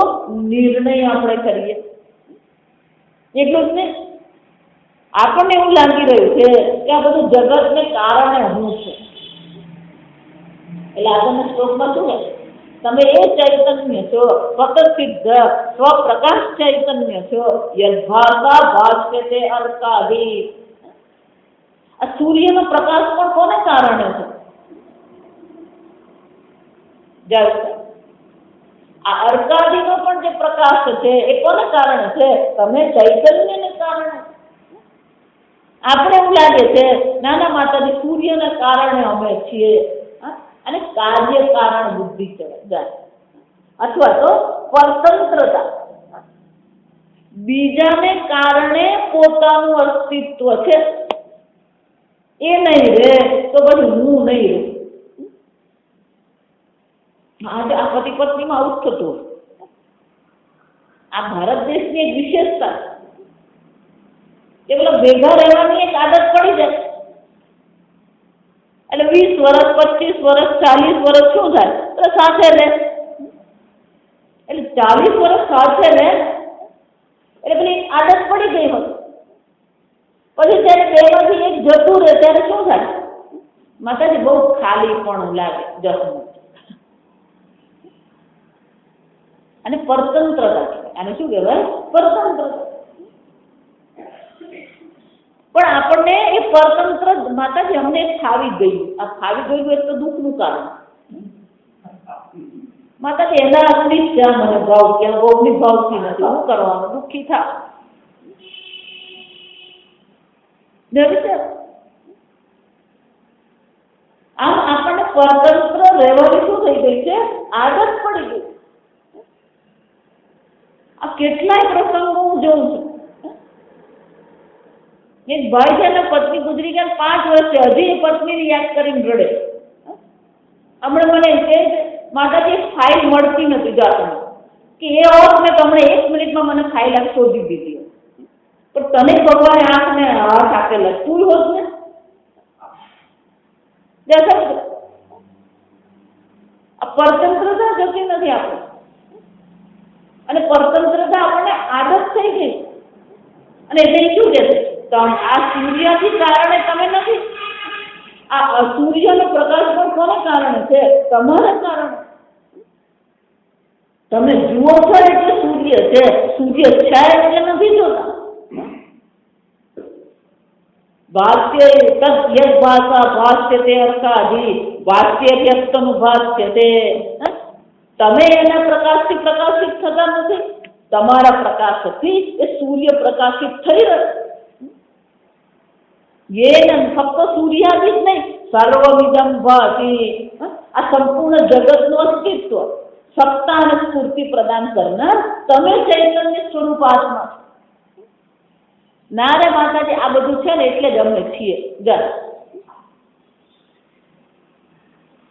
નિર્ણય આપણે કરીએ. એટલું જ નહીં, આપણને એવું લાગી રહ્યું છે કે આ બધું જગતને કારણે હું છું. એટલે આપણને શ્લોકમાં શું કહે? તમે એ ચૈતન્ય છો, સ્વત સિદ્ધ સ્વપ્રકાશ ચૈતન્ય છો. યદ્ભાસા ભાસ્યતે અર્કાદિ. આ સૂર્યનો પ્રકાશ પણ કોને કારણે છે? આ અર્કાદિનો પણ જે પ્રકાશ છે એ કોને કારણે છે? તમે ચૈતન્યને કારણે. આપણે એવું લાગે છે નાના માતાજી સૂર્યના કારણે અમે છીએ, અને કાર્ય કારણ બુદ્ધિ કહેવાય. અથવા તો સ્વતંત્રતા. બીજાને કારણે પોતાનું અસ્તિત્વ છે એ નહીં રહે તો પછી હું નહીં રહે. આજે આ પતિ પત્નીમાં આવું જ થતું. આ ભારત દેશની એક વિશેષતા કે પેલા ભેગા રહેવાની એક આદત પડી જાય એટલે 20 વર્ષ, 25 વર્ષ, 40 વર્ષ શું થાય? તો સાથે રહે. એટલે 40 વર્ષ સાથે રહે એટલે પેલી આદત પડી ગઈ હોય. પછી જ્યારે બેમાંથી એક જતું રહે ત્યારે શું થાય? માતાજી બહુ ખાલી પણ લાગે જતું. અને પરતંત્રતા કહેવાય. આને શું કહેવાય? પરતંત્રતા. પણ આપણને એ પરતંત્ર માતાજી અમને ફાવી ગયું. આ ફાવી ગયું એટલે તો દુઃખનું કારણ. માતાજી એના આપણી શા મને ભાવ કે બહુની ભાવતી નથી, શું કરવાનું? દુઃખી થા. આમ આપણને પરતંત્ર રહેવાની શું થઈ ગઈ છે? આદત પડી ગઈ. આ કેટલાય પ્રસંગો હું જોઉં છું. એક ભાઈ છે ને, પત્ની ગુજરી ગયા 5 વર્ષે, હજી એ પત્નીને યાદ કરીને રડે. હમણાં મને એમ કહે છે માતાજી ફાઇલ મળતી નથી જાતમાં કે એ હોત ને તમને 1 મિનિટમાં મને ફાઇલ આ શોધી દીધી. પણ તને ભગવાને આંખને હાથ આપેલા, તું હોત ને. આ પરતંત્રતા જતી નથી આપણે. અને પરતંત્રતા આપણને આદત થઈ ગઈ. અને એટલે શું કે છે? આ સૂર્યથી કારણે તમે નથી. આ સૂર્યનો પ્રકાશ પણ કોને કારણે છે? તમારા કારણે. તમે જુઓ છો એટલે સૂર્ય છે, સૂર્ય છે એટલે નથી જોતા. ભાષ્ય તદ ભાષા ભાષ્યતે અર્કાદિ ભાષ્ય વ્યક્તનુભાષ્યતે. તમે એના પ્રકાશથી પ્રકાશિત થતા નથી. તમારા પ્રકાશથી એ સૂર્ય પ્રકાશિત થઈ રહ્યો. યેન ફક્ત સૂર્યાદિ જ નહીં, સર્વમિદં ભાતિ, આ સંપૂર્ણ જગતનું અસ્તિત્વ સત્તા અને સ્ફૂર્તિ પ્રદાન કરનાર તમે ચૈતન્ય સ્વરૂપ આત્મા. ના રે માતાજી, આ બધું છે ને એટલે જ અમે છીએ.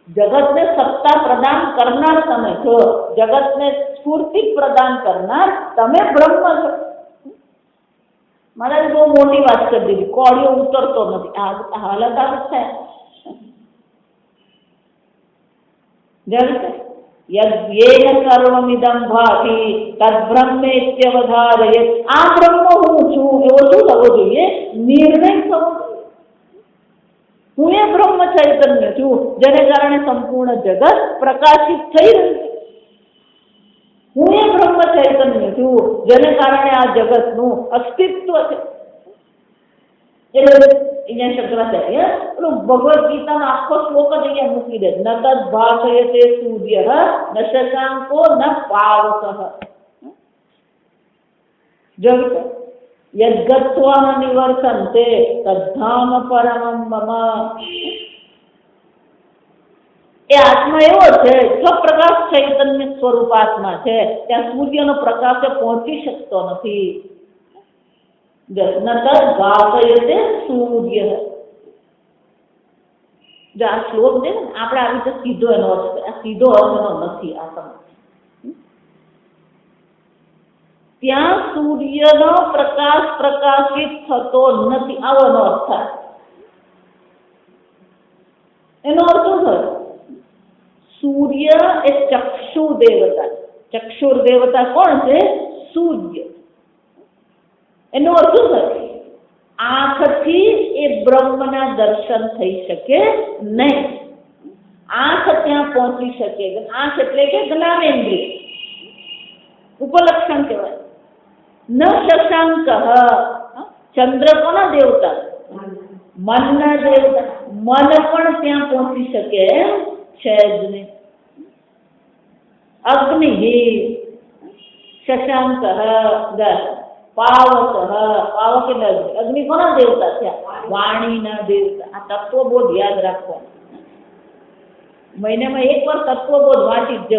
જગતને સત્તા પ્રદાન કરનાર તમે છો, જગતને સ્ફૂર્તિ પ્રદાન કરનાર તમે બ્રહ્મ છો. મારા બહુ મોટી વાત કરી દીધી, કોળિયો ઉતરતો નથી. આ હાલત આવી છે. યેન સર્વમિદં ભાતિ તદ્બ્રહ્મેત્યવધારયેત. આ બ્રહ્મ હું છું એવો શું થવો જોઈએ? નિર્ણય થવો જોઈએ. હું એ બ્રહ્મ ચૈતન્ય છું જેને કારણે સંપૂર્ણ જગત પ્રકાશિત થઈ રહ્યું છે. હું એ બ્રહ્મ ચૈતન્ય છું જેને કારણે આ જગતનું અસ્તિત્વ છે. એટલે અહીંયા શંકરાચાર્ય ભગવદ્ ગીતાનો આખો શ્લોક જ અહીંયા મૂકી દે. ન તદ ભાષયતે સૂર્ય ન શશાંકો ન પાવક. યદ્ગત્વા નિવર્તન્તે તદ્ધામ પરમં મમ. એ આત્મા એવો છે, સ્વપ્રકાશ ચૈતન્ય સ્વરૂપ આત્મા છે, ત્યાં સૂર્યનો પ્રકાશ પહોંચી શકતો નથી. ન તદ ભાષયતે સૂર્ય. જો આ શ્લોક છે ને, આપણે આવી રીતે સીધો એનો અર્થ, આ સીધો અર્થ એનો નથી. આ સમજ ત્યાં સૂર્યનો પ્રકાશ પ્રકાશિત થતો નથી, આવો એનો અર્થ થાય. એનો અર્થ શું થયો? સૂર્ય એ ચક્ષુ દેવતા. ચક્ષુર દેવતા કોણ છે? સૂર્ય. એનો અર્થ શું થયો? આંખથી એ બ્રહ્મના દર્શન થઈ શકે નહીં. આંખ ત્યાં પહોંચી શકે. આંખ એટલે કે જ્ઞાનેન્દ્રિય, ઉપલક્ષણ કહેવાય. ન શશાંક. ચંદ્ર કોના દેવતા? મનના દેવતા. મન પણ ત્યાં પહોંચી શકે છે જ નહીં. અગ્નિ શશાંક પાવક. પાવક એટલે અગ્નિ કોના દેવતા છે? વાણીના દેવતા. આ તત્વબોધ યાદ રાખવા. મહિનામાં એક વાર તત્વબોધ વાંચી જ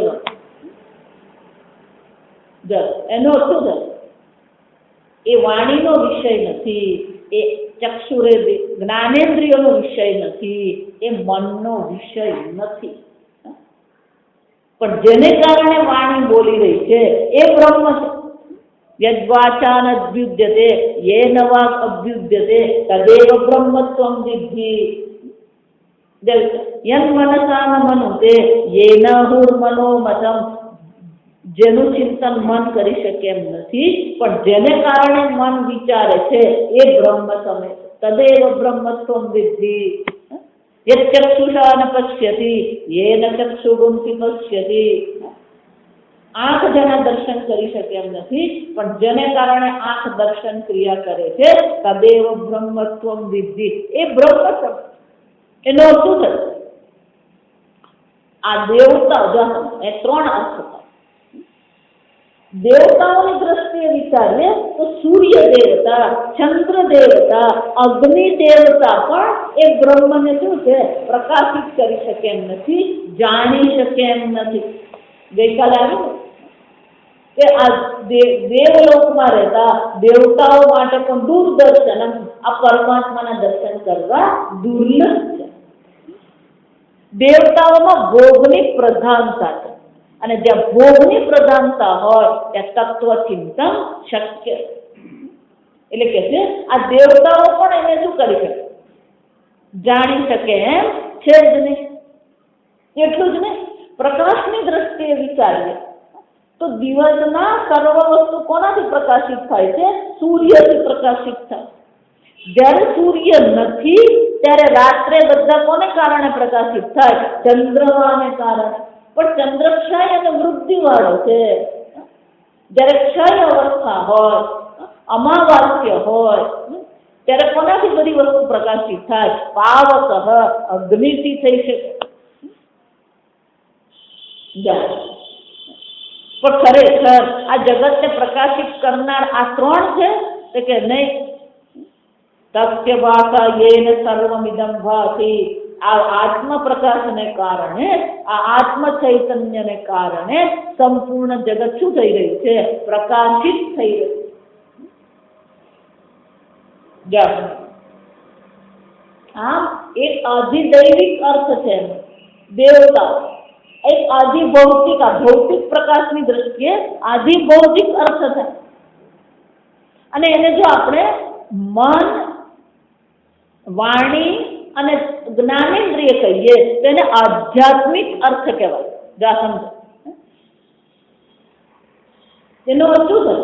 જવાનું. એનો શું થાય? એ વાણીનો વિષય નથી, એ ચક્ષુરે જ્ઞાનેન્દ્રિયોનો વિષય નથી, એ મનનો વિષય નથી. પણ જેને કારણે વાણી બોલી રહી છે એ બ્રહ્મ છે. યદ્વાચાન અભ્યુદ્યતે યેન વાક્ અભ્યુદ્યતે તદેવ બ્રહ્મત્વં વિદ્ધિ. યન મનસા ન મનુતે યેન હુર્મનોમતમ. જેનું ચિંતન મન કરી શકે એમ નથી, પણ જેને કારણે મન વિચારે છે એ બ્રહ્મ તમે. તદેવ બ્રહ્મત્વં વિદ્ધિ. યચ્ચક્ષુષા ન પશ્યતિ યેન ચક્ષુગુંસી પશ્યતિ. આંખ જેના દર્શન કરી શકે એમ નથી, પણ જેને કારણે આંખ દર્શન ક્રિયા કરે છે તદેવ બ્રહ્મત્વં વિદ્ધિ. એ બ્રહ્મ છે. એનો શું થયું? આ દેવતા એ ત્રણ અર્થ થાય. દેવતાઓની દ્રષ્ટિએ વિચારીએ તો સૂર્ય દેવતા, ચંદ્ર દેવતા, અગ્નિ દેવતા પણ એ બ્રહ્મને શું છે? પ્રકાશિત કરી શકે એમ નથી, જાણી શકે એમ નથી. ગઈકાલે આવ્યું કે આ દેવલોકમાં રહેતા દેવતાઓ માટે પણ દૂરદર્શન, આ પરમાત્માના દર્શન કરવા દુર્લભ છે. દેવતાઓમાં ભોગની પ્રધાનતા છે, અને જ્યાં ભોગની પ્રધાનતા હોય ત્યાં તત્વચિંતન શક્ય. એટલે કે છે આ દેવતાઓ પણ એને શું કરી શકે? જાણી શકે એમ છે જ નહીં. એટલું જ નહીં, પ્રકાશની દ્રષ્ટિએ વિચારીએ તો દિવસના સર્વ વસ્તુ કોનાથી પ્રકાશિત થાય છે? સૂર્યથી પ્રકાશિત થાય. જ્યારે સૂર્ય નથી ત્યારે રાત્રે બધા કોને કારણે પ્રકાશિત થાય? ચંદ્રમાને કારણે. પણ ચંદ્ર ક્ષય અને વૃદ્ધિ વાળો છે. જ્યારે ક્ષય અવસ્થા હોય, અમાવાસ્ય હોય, ત્યારે કોનાથી બધી વસ્તુ પ્રકાશિત થાય? પાવક અગ્નિથી થઈ શકે. પણ ખરેખર આ જગતને પ્રકાશિત કરનાર આ ત્રણ છે કે નહીં? તસ્ય ભાષા યેન સર્વમિદં ભાતિ. આ આત્મ પ્રકાશને કારણે, આ આત્મ ચૈતન્યને કારણે સંપૂર્ણ જગત શું થઈ રહ્યું છે? પ્રકાશિત થઈ રહ્યું. આમ એક અધિદૈવિક અર્થ છે દેવતા, એક અધિભૌતિક, ભૌતિક પ્રકાશની દ્રષ્ટિએ અધિભૌતિક અર્થ છે. અને એને જો આપણે મન, વાણી અને જ્ઞાનેન્દ્રિય કહીએ તો એને આધ્યાત્મિક અર્થ કહેવાય. જા સમજો એનો અર્થ શું છે?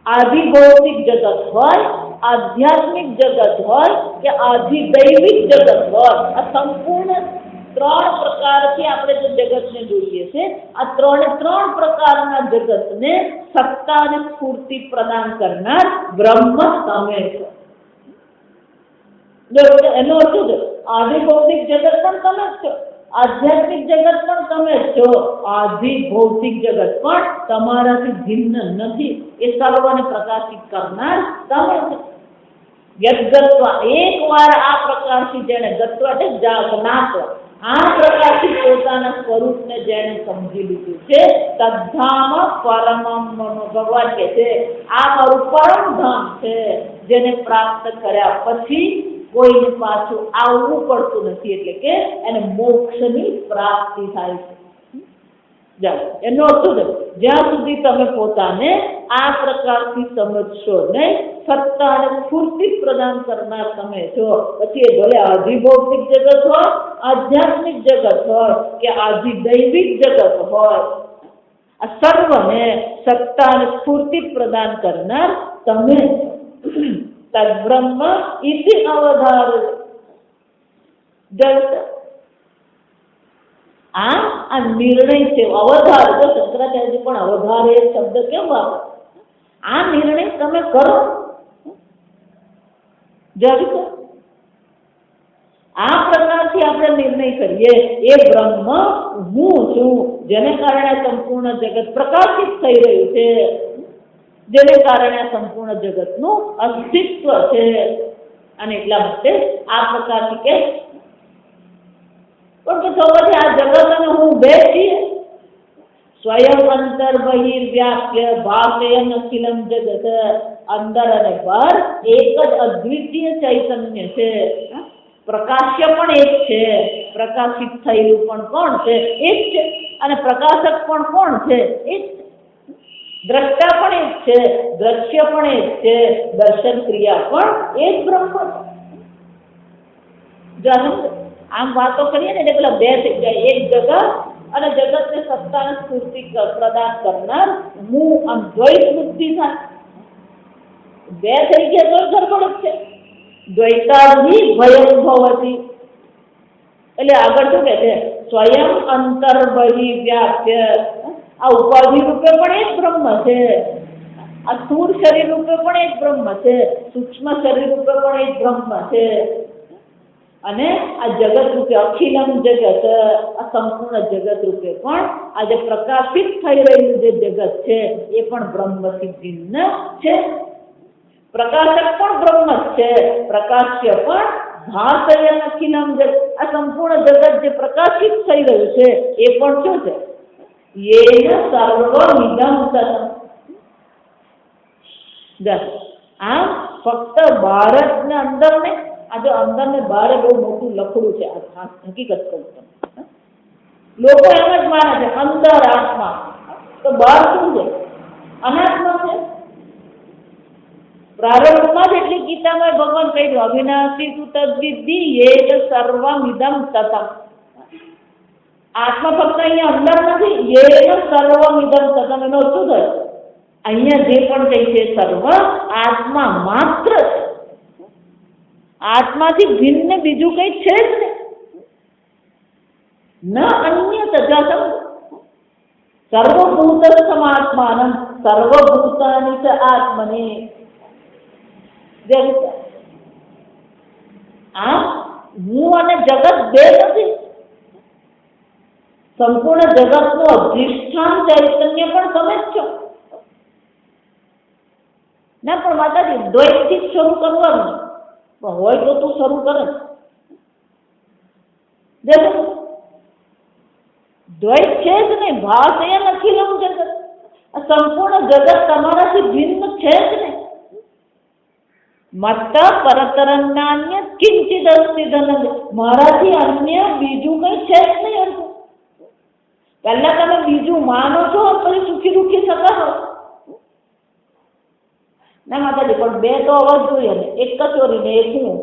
આધિભૌતિક જગત હોય, આધ્યાત્મિક જગત હોય કે આધિદૈવિક જગત હોય, આ સંપૂર્ણ ત્રણ પ્રકારથી આપણે જે જગતને જોઈએ છે, આ ત્રણ પ્રકારના જગતને સત્તા અને સ્ફૂર્તિ પ્રદાન કરનાર બ્રહ્મ તમે છો. એનો અર્થ શું છે? આધિભૌતિક જગત પણ તમે જ છો, આધ્યાત્મિક જગત પણ તમે જ છો, આધિભૌતિક જગત પણ તમારાથી ભિન્ન નથી. એ સર્વને પ્રકાશિત કરનાર તમે છો. યદ્ગત્વ, એકવાર આ પ્રકારથી જેને ગત્વ એટલે જ્ઞાત્વ, આ પ્રકારથી પોતાના સ્વરૂપને જેને સમજી લીધું છે, તદ્ધામ પરમમ મમ. ભગવાન કહે છે આ મારું પરમ ધામ છે, જેને પ્રાપ્ત કર્યા પછી કોઈને પાછું આવવું પડતું નથી. એટલે કે એને મોક્ષની પ્રાપ્તિ થાય છે. એનો અર્થ છે જ્યાં સુધી તમે પોતાને આ પ્રકારથી સમજશો નહીં, સત્તા અને સ્ફૂર્તિ પ્રદાન કરનાર તમે છો, પછી એ ભલે આધિભૌતિક જગત હોય, આધ્યાત્મિક જગત હોય કે આધિદૈવિક જગત હોય, આ સર્વને સત્તા અને સ્ફૂર્તિ પ્રદાન કરનાર તમે તદ્બ્રહ્મ ઇતિ અવધાર. આ નિર્ણય છે, અવધાર. તો શંકરાચાર્યજી પણ અવધાર એ શબ્દ કેમ વાપરે? આ નિર્ણય તમે કરો. આ પ્રકારથી આપણે નિર્ણય કરીએ, એ બ્રહ્મ હું છું, જેને કારણે સંપૂર્ણ જગત પ્રકાશિત થઈ રહ્યું છે, જેને કારણે સંપૂર્ણ જગતનું અસ્તિત્વ છે. અને એટલા માટે આ પ્રકારથી કે પણ તો પછી આ જગત અને હું બે છીએ. સ્વયં અંતર બહિર વ્યાપ્ય ભાષયન અખિલમ જગત. અંદર અને બહાર એક જ અદ્વિતીય ચૈતન્ય છે. પ્રકાશ્ય પણ એક છે, પ્રકાશિત થયેલું પણ કોણ છે? એક છે. અને પ્રકાશક પણ કોણ છે? એક છે. દ્રષ્ટા પણ એક છે, દ્રશ્ય પણ એક છે, દર્શન ક્રિયા પણ એક બ્રહ્મ છે. આમ વાતો કરીએ ને એટલે પેલા બે થઈ જાય, એક જગત અને જગતને સત્તા અને સ્ફૂર્તિ પ્રદાન કરનાર હું. આમ દ્વૈત બુદ્ધિ થાય, બે થઈ ગયા તો ગડબડ છે. દ્વૈતાધિ ભયં ભવતિ. એટલે આગળ શું કે છે? સ્વયં અંતર બહિ વ્યાપ્ય. આ ઉપાધિ રૂપે પણ એક બ્રહ્મ છે, આ સ્થૂળ શરીર રૂપે પણ એક બ્રહ્મ છે, સૂક્ષ્મ શરીર રૂપે પણ એક બ્રહ્મ છે, અને આ જગત રૂપે અખિલમ જગત, આ સંપૂર્ણ જગત રૂપે પણ આ જે પ્રકાશિત થઈ રહેલું જે જગત છે એ પણ બ્રહ્મથી ભિન્ન છે. પ્રકાશક પણ બ્રહ્મ છે, પ્રકાશ્ય પણ ભાષયન અખિલમ જગત. આ સંપૂર્ણ જગત જે પ્રકાશિત થઈ રહ્યું છે એ પણ શું છે? યેન સર્વમિદં તતં. આ ફક્ત ભારતને અંદર ને આ જો અંદર ને બહાર બહુ મોટું લખડું છે. આ હકીકત કહું છું, લોકો એમ જ માને છે અંદર આત્મા, તો બહાર શું છે? અનાત્મા છે. પ્રારંભમાં જ એટલી ગીતામાં ભગવાન કહી દો અવિનાશી તું તદ્વિદ્ધિ યેન સર્વમિદં તતં. આત્મા ફક્ત અહીંયા અંદર નથી, યેન સર્વમિદં તતં. એનો શું થાય? અહીંયા જે પણ કઈ છે સર્વ આત્મા માત્ર છે, આત્માથી ભિન્ન બીજું કઈ છે જ નહીં. ન અન્ય તજા સર્વભૂતસ્થમાત્માનં સર્વભૂતાનિ ચ આત્મને. આ હું અને જગત બે નથી, સંપૂર્ણ જગતનું અધિષ્ઠાન ચૈતન્ય પણ તમે જ છો. ના પણ માતાજી દ્વૈતથી જ શરૂ કરવાનું, પણ હોય તો તું શરૂ કરે દેખો, દ્વૈત છે જ નહીં, ભાવ છે અખિલમ જગત, આ સંપૂર્ણ જગત તમારાથી ભિન્ન છે જ નહીં. મત પરતરન્નાન્ય કિંચિદ અસ્તિ ધનંજ, મારાથી અન્ય બીજું કઈ છે જ નહીં. અર્જુન, પહેલા તમે બીજું માનો છો પછી સુખી દુઃખી થતા હો. ના માતાજી પણ બે તો અવાજ જોઈએ ને, એક કચોરી ને એક હું,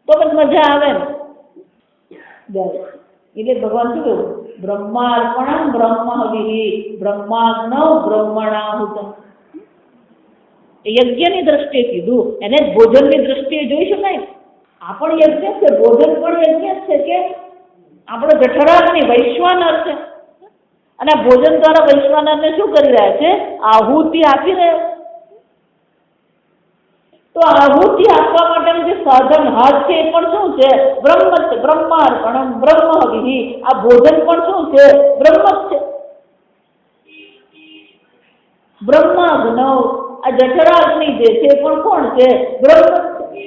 તો પછી મજા આવે ને. એટલે ભગવાન શું કહ્યું? બ્રહ્માર્પણમ બ્રહ્મહવિ બ્રહ્માગ્નૌ બ્રહ્મણાહુતમ. યજ્ઞની દ્રષ્ટિએ કીધું, એને ભોજનની દ્રષ્ટિએ જોઈ શકાય. આ પણ યજ્ઞ છે, ભોજન પણ યજ્ઞ છે કે આપણો જઠરાગ્નિ વૈશ્વાનર છે, અને ભોજન દ્વારા વૈશ્વાનરને શું કરી રહ્યા છે? આહુતિ આપી રહ્યા. તો આહુતિ આપવા માટેનું જે સાધન હાથ છે એ પણ શું છે? બ્રહ્મ છે. બ્રહ્માર્પણમ બ્રહ્મહવિ, આ ભોજન પણ શું છે? બ્રહ્મ જ છે. બ્રહ્માગ્નૌ, આ જઠરાગ્નિ જે છે પણ કોણ છે? બ્રહ્મ છે.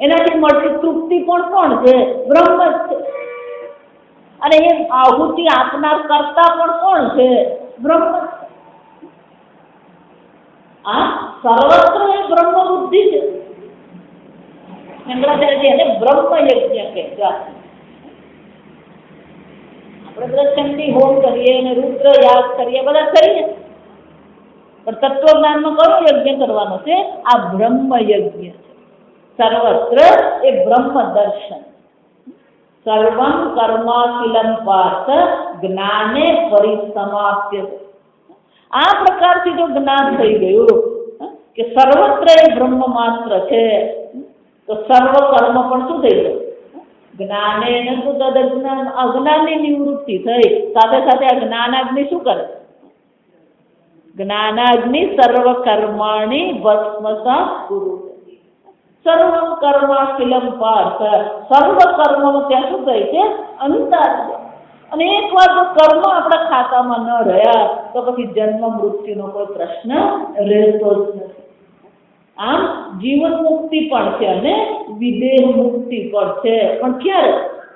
એનાથી મળતી તૃપ્તિ પણ કોણ છે? બ્રહ્મ જ છે. અને એ આહુતિ આપનાર કરતા પણ કોણ છે? બ્રહ્મ. આ સર્વત્ર એ બ્રહ્મ બુદ્ધિ છે. શંકરાચાર્ય એને બ્રહ્મ યજ્ઞ કહેતા. આપણે બધા ચંડી હોમ કરીએ અને રુદ્ર યાગ કરીએ, બધા કરીએ, પણ તત્વજ્ઞાનમાં કયો યજ્ઞ કરવાનો છે? આ બ્રહ્મ યજ્ઞ છે. સર્વત્ર એ બ્રહ્મ દર્શન. સર્વં કર્માખિલં પાર્થ જ્ઞાને પરિસમાપ્ય. આ પ્રકારથી જો જ્ઞાન થઈ ગયું કે સર્વત્ર એ બ્રહ્મ માત્ર છે, તો સર્વ કર્મ પણ શું થઈ ગયું? જ્ઞાને તો તદજ્ઞાન, અજ્ઞાનની નિવૃત્તિ થઈ. સાથે સાથે આ જ્ઞાનાગ્નિ શું કરે? જ્ઞાનાગ્નિ સર્વ કર્માણી ભસ્મસા કુરુ. સર્વ કર્માખિલમ પાર્થ, સર્વ કર્મમાં ત્યાં શું કહે છે? અંતર. અને એક વાર જો કર્મ આપણા ખાતામાં ન રહ્યા તો પછી જન્મ મૃત્યુનો કોઈ પ્રશ્ન રહેતો જ નથી. આમ જીવન મુક્તિ પણ છે અને વિદેહ મુક્તિ પણ છે. પણ ક્યારે?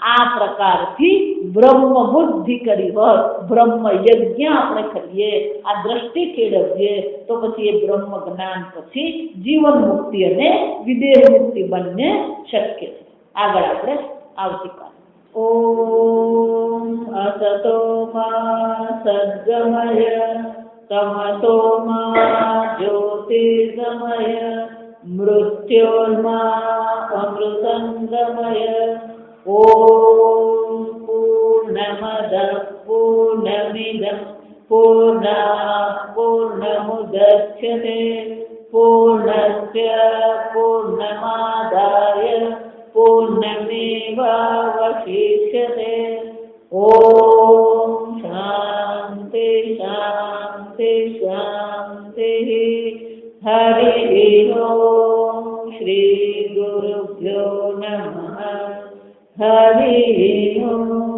આ પ્રકારથી બ્રહ્મ બુદ્ધિ કરી હોય, બ્રહ્મ યજ્ઞ આપણે કરીએ, આ દ્રષ્ટિ કેળવીએ, તો પછી એ બ્રહ્મ જ્ઞાન પછી જીવન મુક્તિ અને વિદેહ મુક્તિ બંને શક્ય છે. આગળ આપણે આવતીકાલ. ઓમ અસતો મા સદ્ગમય તમસો મા જ્યોતિર્ગમય મૃત્યોર્મા અમૃતંગમય. ઓમ પૂર્ણમદ પૂર્ણમિદં પૂર્ણાત પૂર્ણમુદચ્યતે પૂર્ણસ્ય પૂર્ણમાદાય પૂર્ણમેવાવશિષ્યતે. ઓમ શાંતિ શાંતિ શાંતિ. હરિ ઓમ. શ્રી ગુરુભ્યો નમઃ. હરિ ઓમ.